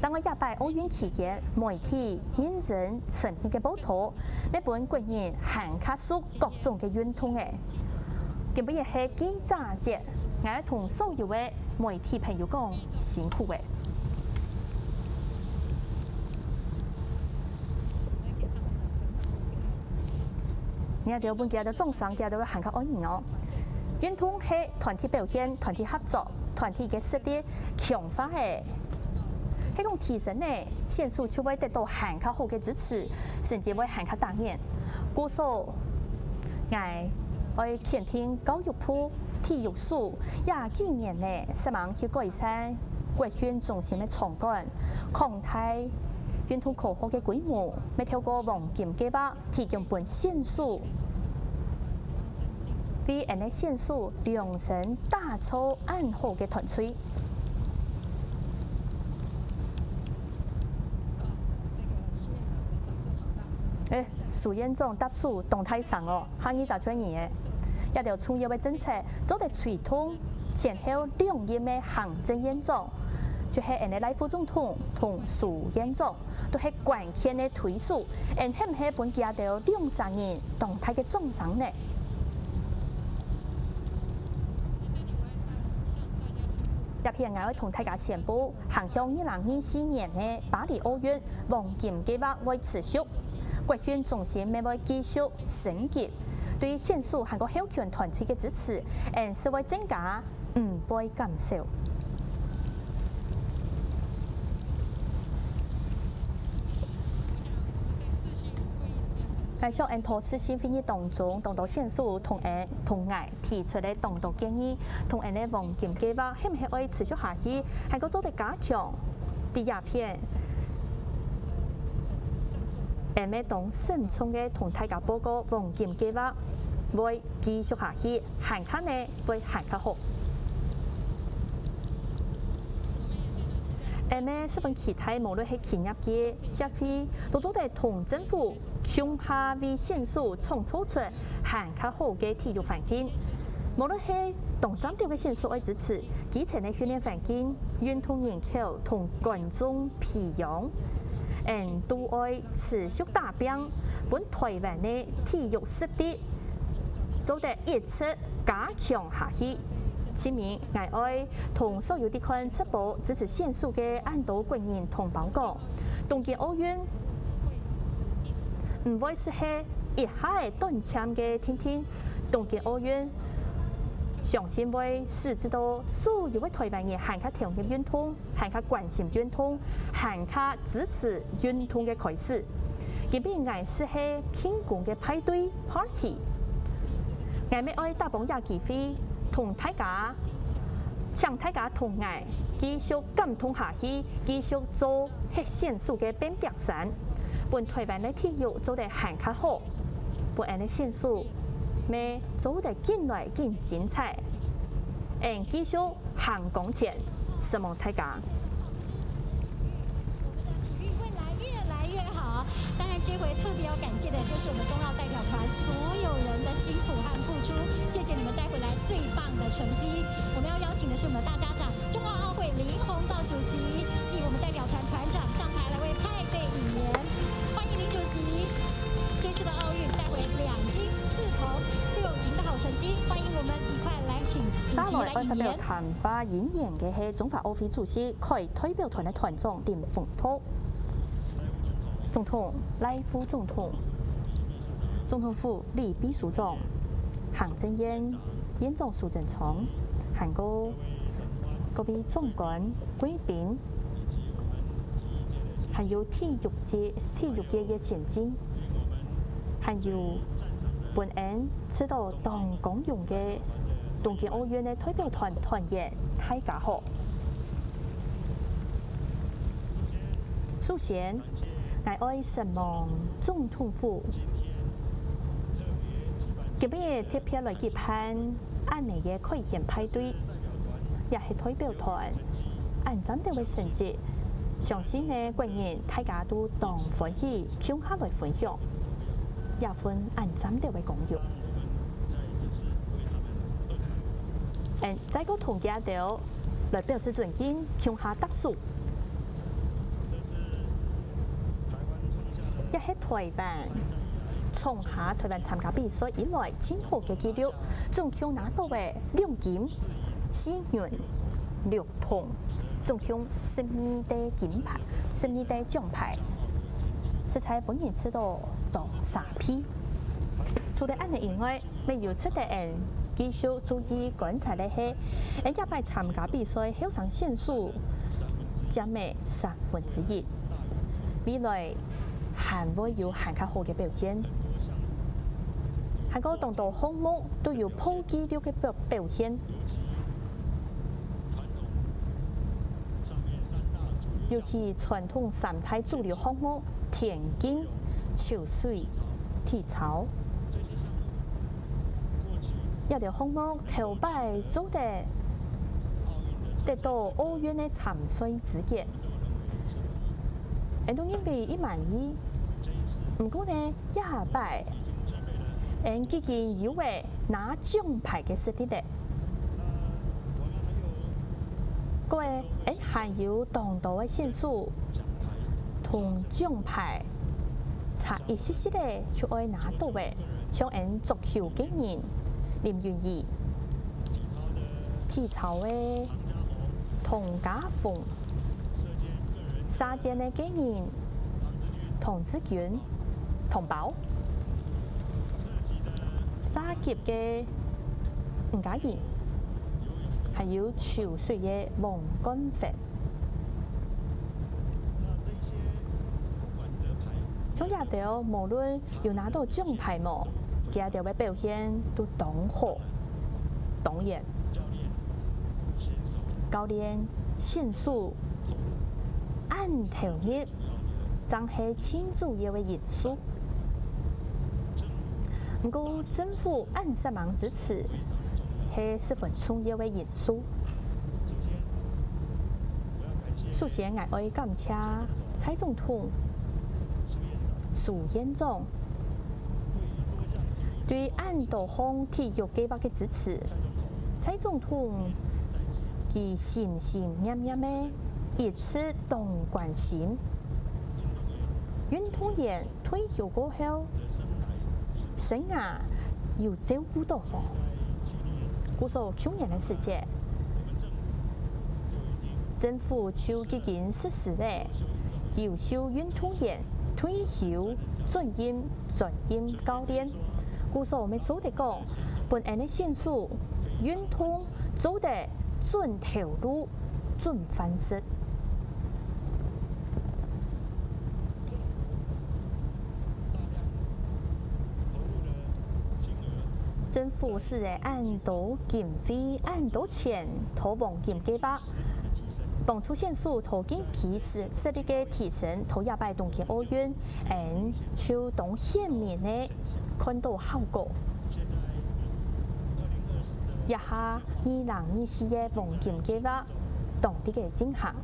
當我亞擺奧運期間，媒體認真呈現嘅報道，日本國人行卡數各種嘅運動嘅，今日係記者節，我同所有嘅媒體朋友講辛苦嘅。你哋本家嘅重賞，家都會行卡奧運哦。運動係團體表現、團體合作、團體嘅實力強化嘅。喺講提升呢，選手就會得到更加好嘅支持，甚至會更加當然。故所，我傾聽教育部體育署廿幾年呢，希望去改善國訓中心嘅場館，擴大運動科學嘅規模，咪透過黃金計劃提供本選手，為人哋選手量身打造安好嘅團隊。蘇彥總答數動態上哦，下年就出年嘅，一條重要嘅政策做得推動前後2年嘅行政院長，就係人哋賴副總統同蘇彥總都係關鍵嘅推數，而係唔係本家到2-3年動態嘅重賞呢？入邊我會同大家宣布，行向2024年嘅巴黎奧運黃金計劃會持續。國訓中心咪會繼續升級，对选手韩国后勤团队嘅支持，是为增加唔会减少。介绍托斯新会议当中，东道选手同爱提出嘅东道建议，同嘅黄金计划，係唔係可以持续下去？係個做得加強第二片，咩當慎重嘅同大家報告黃金計劃會繼續下去，行卡呢會行卡好。咩十分期待，無論係企業嘅協會，都做得同政府共下為選手創造出行卡好嘅體育環境。無論係同針對嘅選手嘅支持，基層嘅訓練環境、運動人口同觀眾培養，都愛持續打拼，本台灣嘅體育實力做得一直加強下去。前面我愛同所有啲看直播支持選手嘅安島國人同胞講，東京奧運唔會是係一下短暫嘅天天，東京奧運相信會使至到所有嘅台灣人行卡投入運動，行卡關心運動，行卡支持運動嘅開始。今邊我是係慶功嘅派對 party， 我咪愛打棒也機會。同大家，請大家同我繼續感動下去，繼續做迄選手嘅變表山，本台灣嘅體育做得行較好，本人嘅選手咪做得更來更精彩，繼續行港前，希望大家。当然，这回特别要感谢的就是我们冬奥代表团所有人的辛苦和付出，谢谢你们带回来最棒的成绩。我们要邀请的是我们大家长中华奥会林鸿道主席及我们代表团团长上台来为派对引言。欢迎林主席！这次的奥运带回2金4铜6银的好成绩，欢迎我们一塊來請主席來引言。談話演言嘅係中華奧會主席，佢代表團嘅團長林鳳濤。總統賴副總統、總統府李秘書長、行政院院長蘇貞昌，還有各位總管貴賓，還有體育界嘅先進，還有本人知道當公用嘅東京奧運嘅代表團團員大家好。首先，我愛神望總統府，今日特別來舉辦安尼嘅開獻派對，也係代表團按針對嘅成績，相信呢國人大家都當歡喜，共下來分享，也分按針對嘅功用。再個同家條來表示尊敬，共下得數。一係台灣，從下台灣參加比賽以來，前後嘅紀錄，總共拿到嘅2金4銀6銅，總共12塊金牌、12塊獎牌，實在本人知道當3批。除了安尼以外，未有出得人繼續注意觀察嘅係，一擺參加比賽後上選手佔嘅1/3。未來還會有更加好嘅表現，喺個動作項目都有破紀錄嘅表現。尤其傳統3大主流項目田徑、跳水、體操，一條項目頭擺做得到奧運嘅參賽資格。運動員比12000，不過呢，也擺，已經有嘅拿獎牌嘅實力的。各位，還有當道嘅選手同獎牌差一些些嘅，就愛拿到嘅，像足球嘅人林元儀，體操嘅童家鳳。沙間嘅幾年，童子權、同胞，沙级嘅吳家賢，还有潮水嘅王干肥。从亚条无论有拿到奖牌冇，亚条嘅表现都当好。当然，教练限速按投入，真系千主要嘅因素。不过政府按十万支持，系十分重要嘅因素。首先，我爱感谢蔡总统、苏院长对按多项体育计划嘅支持。蔡总统佢心心念念嘅一直同关心，运动员退休过后，生涯有照顾到冇？故所去年嘅时节，政府就已经实施咧优秀运动员退休专业教练。故所咪做得讲，本案嘅线索。运动做得准条路、准方式。政府是按多经费、按多钱投黄金计划，帮助线索投进其实实力嘅提升，投亚摆动嘅奥运，就当显面嘅看到效果。一下2024嘅黃金計劃當地嘅進行，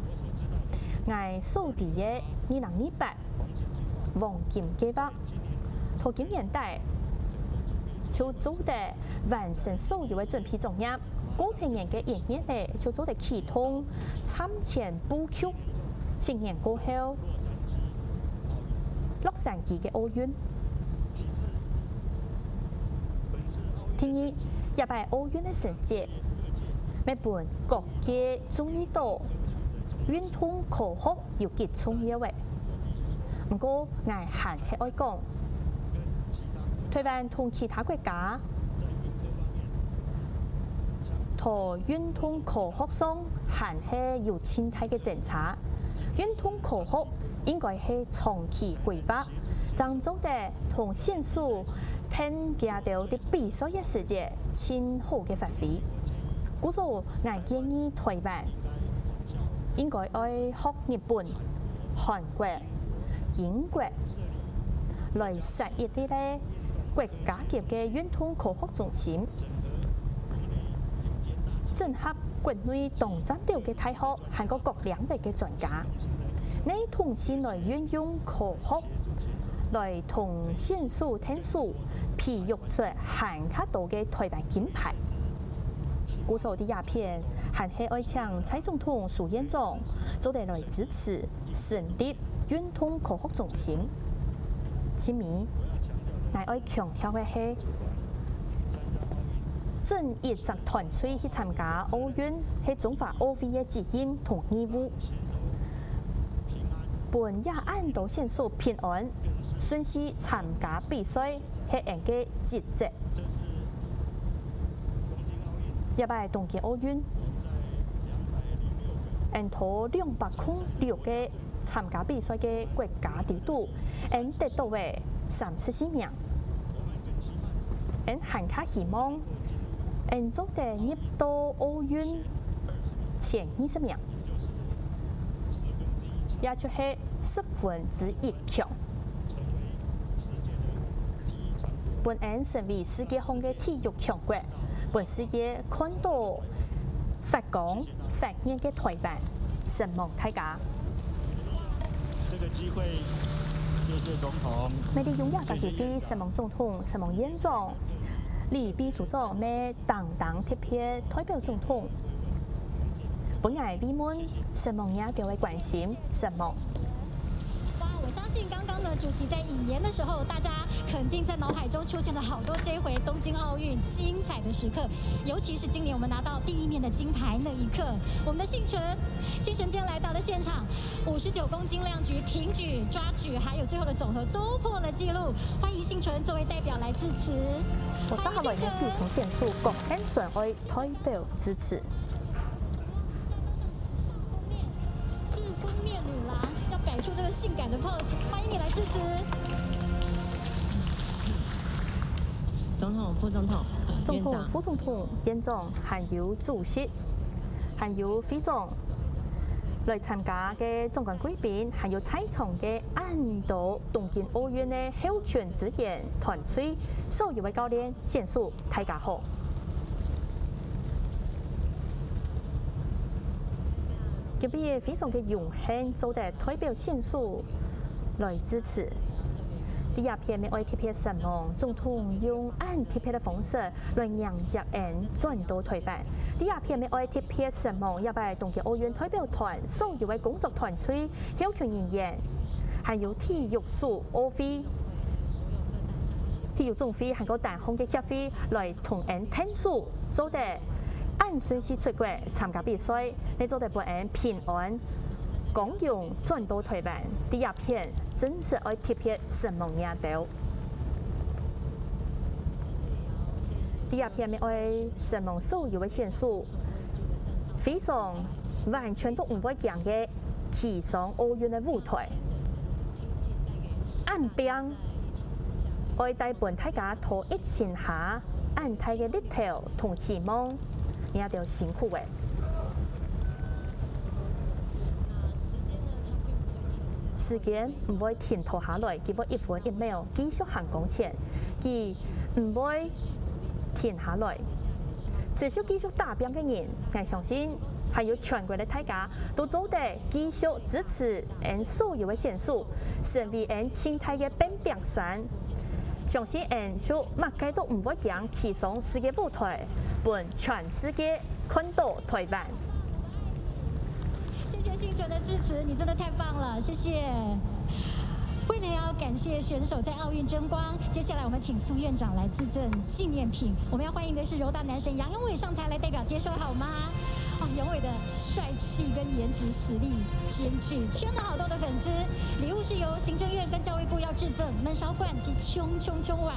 我所地嘅2028黃金計劃，頭幾年代就做得完成所有嘅準備作業，過程年嘅1年內就做得啟動參前布局，7年過後洛杉磯嘅奧運。第二。日擺奧運嘅成績，每本各界注意到運動科學有幾重要嘅。不過，我還係愛講，台灣同其他國家在運動科學上還係有前提嘅政策。運動科學應該係長期規劃，將做得同現數。聽見到啲比賽嘅時節，千好嘅發揮。故所我建議台灣應該愛學日本、韓國、英國來設一啲咧國家級嘅運動科學中心，整合國內同站調嘅大學，韓國各領域嘅專家，呢同時來運用科學。來同選手聽數培育出韓卡多嘅台灣金牌。故所啲鴉片還係愛請蔡總統、蘇院長做得來支持成立運動科學中心。前面我愛強調嘅係，整一隻團隊去參加奧運係中華奧委嘅責任同義務。本也按到選手平安。順勢參加比賽係人嘅職責。日擺東京奧運，人頭206嘅參加比賽嘅國家地圖，人得到嘅34名，人韓卡希望，人做得入到奧運前20名，也就係1/10強。本案成為世界上嘅體育強國，本世界看到發光發熱嘅台灣，神望大家。這個機會，謝謝總統。美麗擁有在機會，神望總統，神望院長，李秘書長咩等特別代表總統。本來慰問神望也較為關心神望。我相信刚刚呢，主席在引言的时候，大家肯定在脑海中出现了好多这回东京奥运精彩的时刻，尤其是今年我们拿到第1面的金牌那一刻，我们的幸纯今天来到了现场，59公斤量级挺举、抓举，还有最后的总和都破了纪录，欢迎幸纯作为代表来致辞。我上下来呢，计从限速，各很顺为代表支持。是封面女郎，要摆出这个性感的 pose， 欢迎你来致辞。总统、副总统、总统、副总统、院长，还有主席，还有会长来参加嘅总管贵宾，还有在场嘅印度东京奥运嘅候选职员团队，所有位教练、选手，大家好。今日非常嘅荣幸，做得代表选手来支持。第二片嘅 ATP 神梦，总统用按贴片的方式来让接人转到台湾。第二片嘅 ATP 神梦，也被东京奥运代表团所有嘅工作团队、候选人员，还有体育署、奥会、体育总会，还有大项嘅协会来同人听数，做得按顺序出国参加比赛，你做得本人平安。公用转到台湾，第二片真是爱贴片什么样的？第二片咪爱什么所有的选手，非常完全都唔会讲嘅，骑上奥运的舞台，岸边爱带本大家头一前下，按睇嘅力头同希望，也就辛苦嘅。时间唔会停拖下来，佢會1分1秒繼續行往前，佢唔會停下來。持續繼續打拼嘅人，我相信還有全國嘅大家都做得繼續支持人所有嘅選手，成為人青態嘅變表山。相信人就乜嘢都唔會驚企上世界舞台，本全世界看到台灣。谢谢幸纯的致辞，你真的太棒了，谢谢。为了要感谢选手在奥运争光，接下来我们请苏院长来致赠纪念品。我们要欢迎的是柔道男神杨永伟上台来代表接受，好吗？永伟的帅气跟颜值实力兼具，圈了好多的粉丝。礼物是由行政院跟教育部要致赠焖烧罐及冲冲冲碗，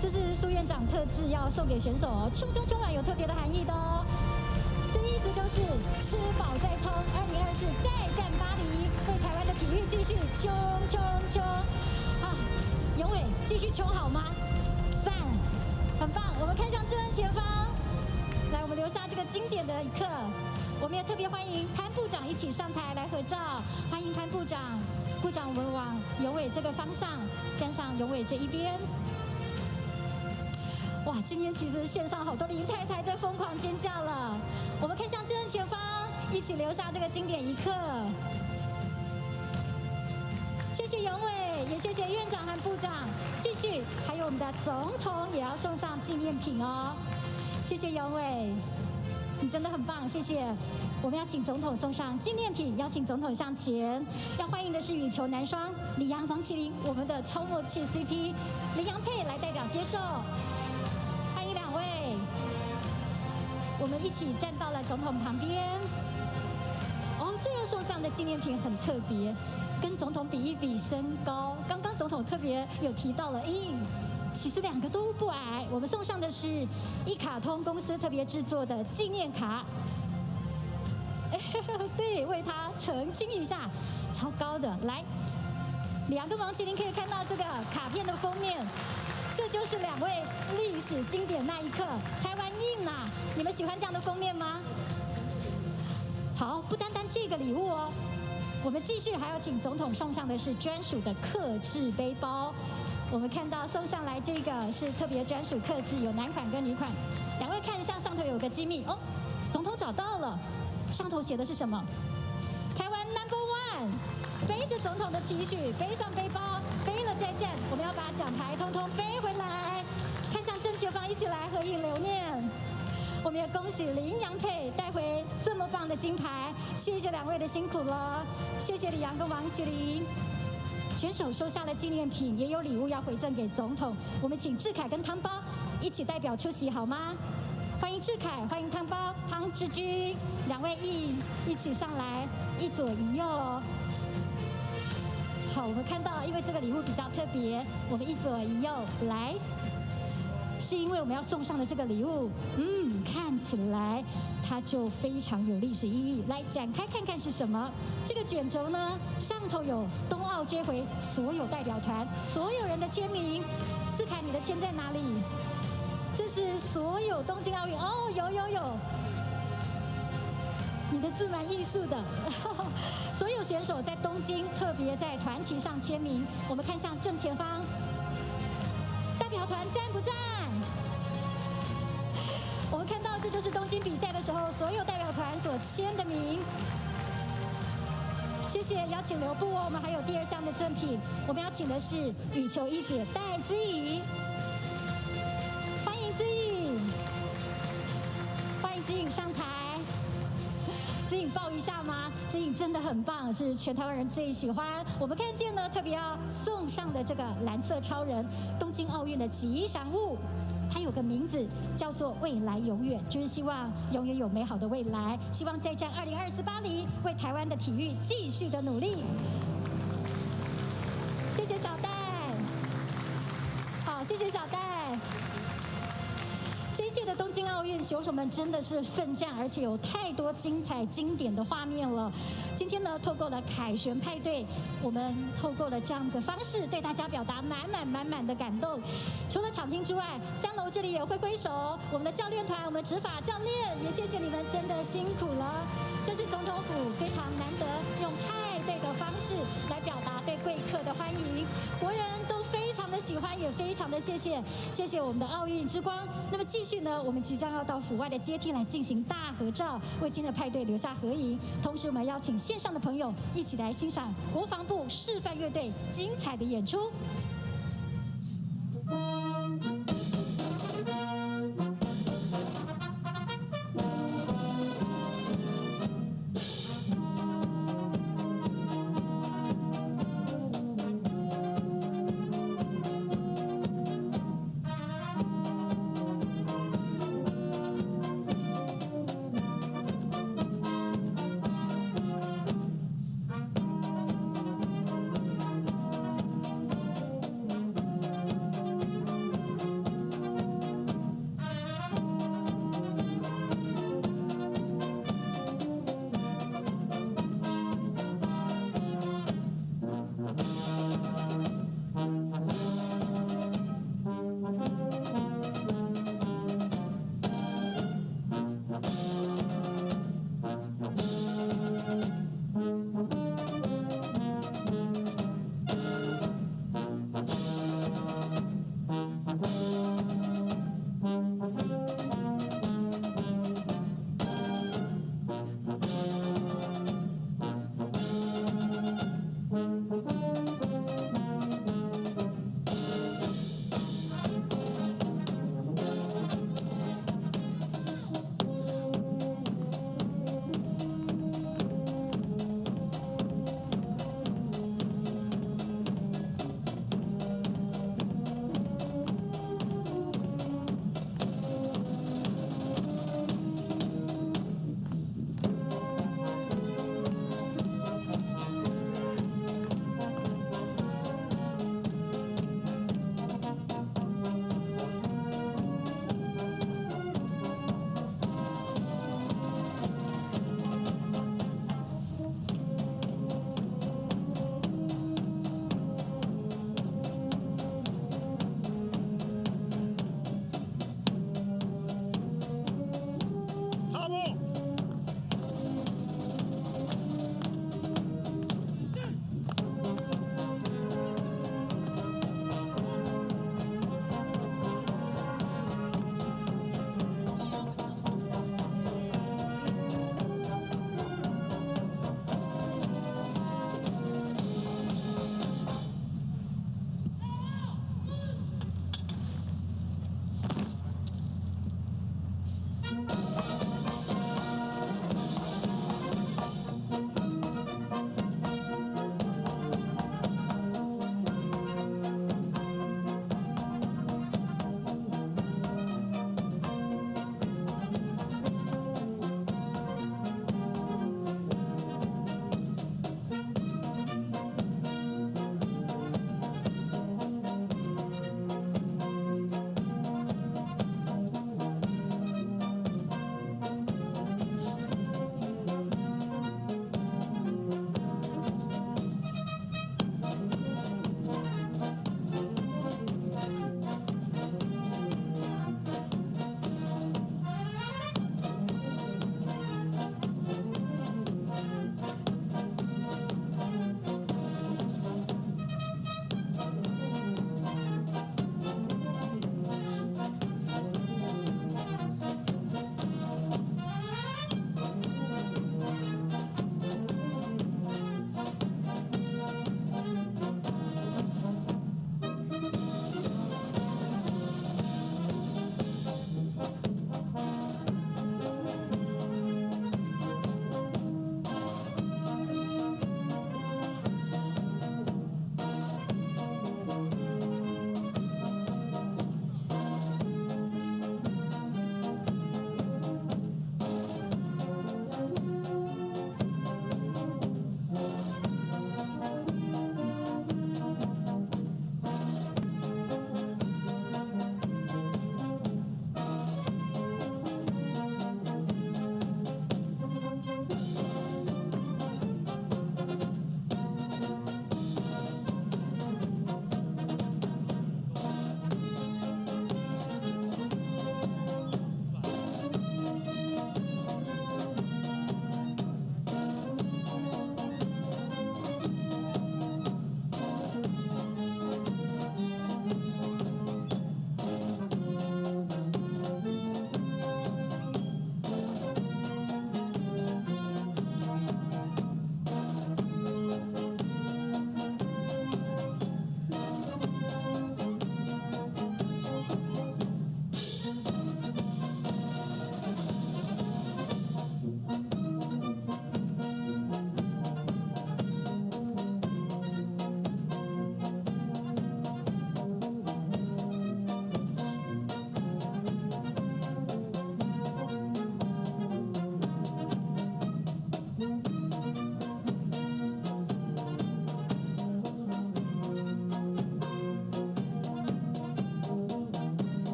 这是苏院长特制要送给选手哦。冲冲冲碗有特别的含义的哦。这意思就是吃饱再冲，2024再战巴黎，为台湾的体育继续冲冲冲！啊，永伟继续冲好吗？赞，很棒！我们看向正前方，来，我们留下这个经典的一刻。我们也特别欢迎潘部长一起上台来合照，欢迎潘部长。部长，我们往永伟这个方向，站上永伟这一边。哇，今天其实线上好多林太太在疯狂尖叫了。我们看向正前方，一起留下这个经典一刻。谢谢永伟，也谢谢院长和部长。继续，还有我们的总统也要送上纪念品哦。谢谢永伟，你真的很棒，谢谢。我们要请总统送上纪念品，邀请总统上前。要欢迎的是羽球男双李洋、王麒麟，我们的超默契 CP 李洋配来代表接受。欢迎两位，我们一起站到了总统旁边。哦，最后送上的纪念品很特别，跟总统比一比身高。刚刚总统特别有提到了，其实两个都不矮。我们送上的是一卡通公司特别制作的纪念卡。对，为他澄清一下，超高的。来，两个王麒麟可以看到这个卡片的封面。这就是两位历史经典那一刻，台湾硬啊！你们喜欢这样的封面吗？好，不单单这个礼物哦，我们继续还要请总统送上的是专属的客制背包。我们看到送上来这个是特别专属客制，有男款跟女款。两位看一下上头有个机密哦，总统找到了，上头写的是什么？台湾 No.1。背着总统的期许，背上背包，背了再战。我们要把奖牌通通背回来，看向正前方，一起来合影留念。我们也恭喜林洋配带回这么棒的金牌，谢谢两位的辛苦了，谢谢李洋跟王麒麟。选手收下了纪念品，也有礼物要回赠给总统。我们请志凯跟汤包一起代表出席好吗？欢迎志凯，欢迎汤包、汤志军2位一起上来，一左一右哦。好，我们看到，因为这个礼物比较特别，我们一左一右来。是因为我们要送上的这个礼物，看起来它就非常有历史意义。来展开看看是什么？这个卷轴呢，上头有冬奥这回所有代表团所有人的签名。志凯，你的签在哪里？这是所有东京奥运哦，有，你的字蛮艺术的。所有选手在东京特别在团旗上签名。我们看向正前方，代表团赞不赞？我们看到，这就是东京比赛的时候，所有代表团所签的名。谢谢，邀请留步哦。我们还有第2项的赠品，我们要请的是羽球一姐戴资颖，欢迎资颖，欢迎资颖上台。资颖抱一下吗？资颖真的很棒，是全台湾人最喜欢。我们看见呢，特别要送上的这个蓝色超人，东京奥运的吉祥物。它有个名字叫做未来永远，就是希望永远有美好的未来，希望再战2024巴黎，为台湾的体育继续的努力。谢谢小戴，好，谢谢小戴。这一届的东京奥运，选手们真的是奋战，而且有太多精彩经典的画面了。今天呢，透过了凯旋派对，我们透过了这样的方式，对大家表达满满的感动。除了场厅之外，3楼这里也挥挥手，我们的教练团，我们执法教练也谢谢你们，真的辛苦了。这是总统府非常难得用派对的方式来表达对贵客的欢迎，国人都非常的喜欢，也非常的谢谢我们的奥运之光。那么继续呢，我们即将要到府外的阶梯来进行大合照，为今天的派对留下合影。同时，我们邀请线上的朋友一起来欣赏国防部示范乐队精彩的演出。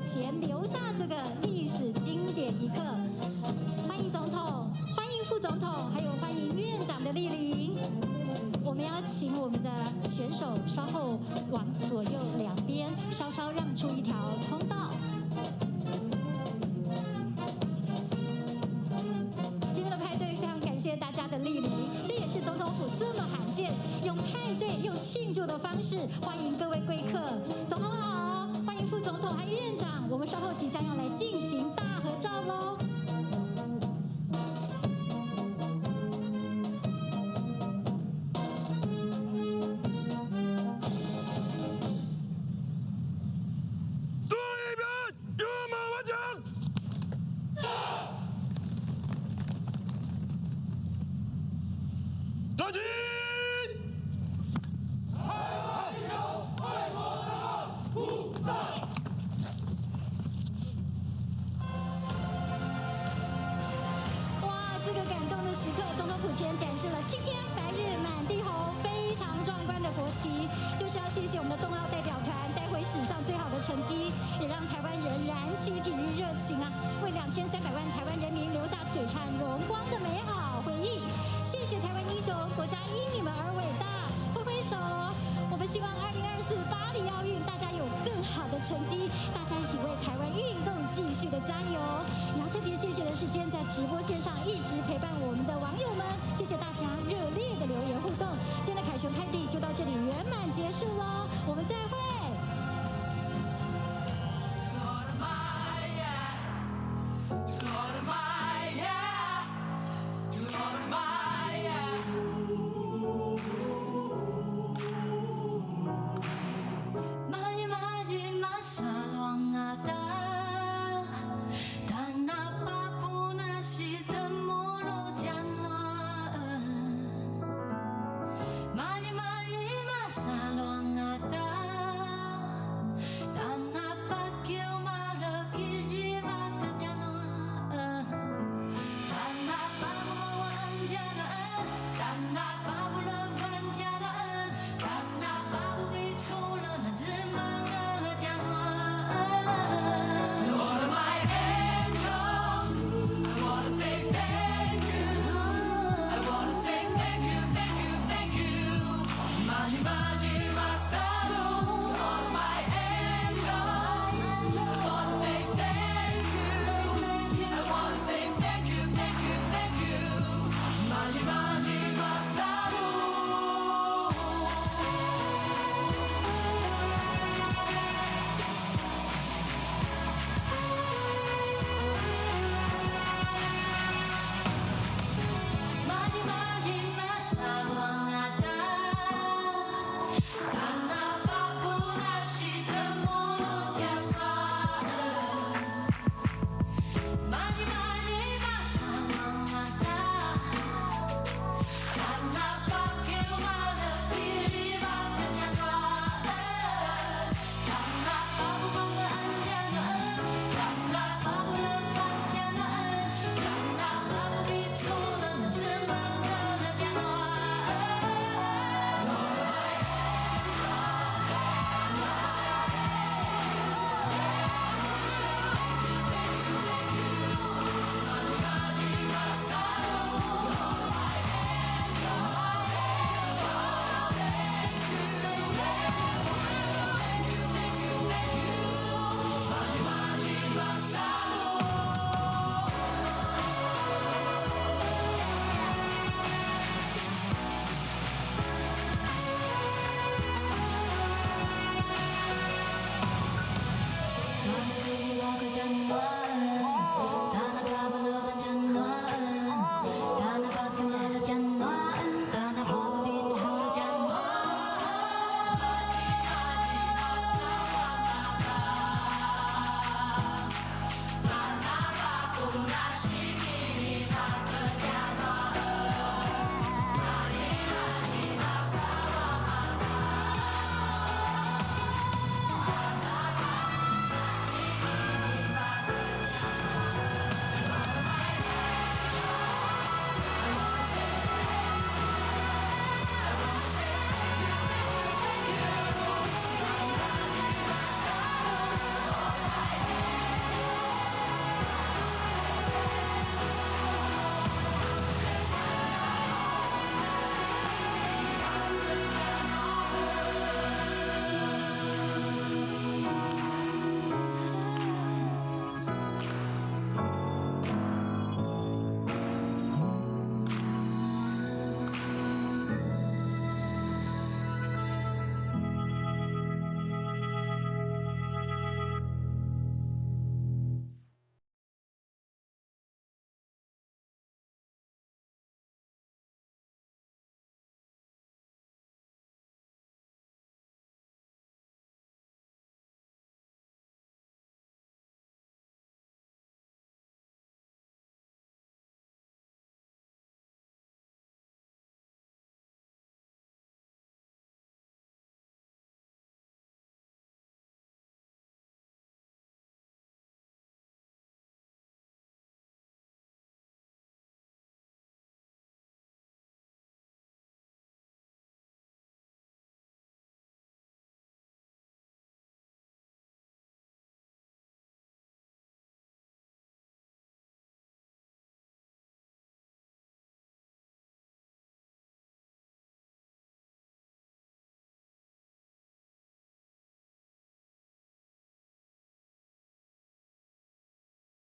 前留下这个历史经典一刻。欢迎总统，欢迎副总统，还有欢迎院长的莅临。我们要请我们的选手稍后往左右两边稍稍让出一条通道。今天的派对非常感谢大家的莅临，这也是总统府这么罕见用派对、用庆祝的方式欢迎各位贵客。总统好，欢迎副总统还有院长，我们稍后即将要来进行大合照喽。这个感动的时刻，总统府前展示了青天白日满地红，非常壮观的国旗，就是要谢谢我们的冬奥代表团带回史上最好的成绩，也让台湾人燃起体育热情啊，为2300万台湾人民留下璀璨荣光的美好回忆。谢谢台湾英雄，国家因你们而伟大，挥挥手。我们希望2024巴黎奥运大家有更好的成绩，大家一起为台湾运动继续的加油。也要特别谢谢的是，今天在直播线上一直陪伴我们的网友们，谢谢大家热烈的留言互动。今天的凯旋派对就到这里圆满结束喽，我们再会。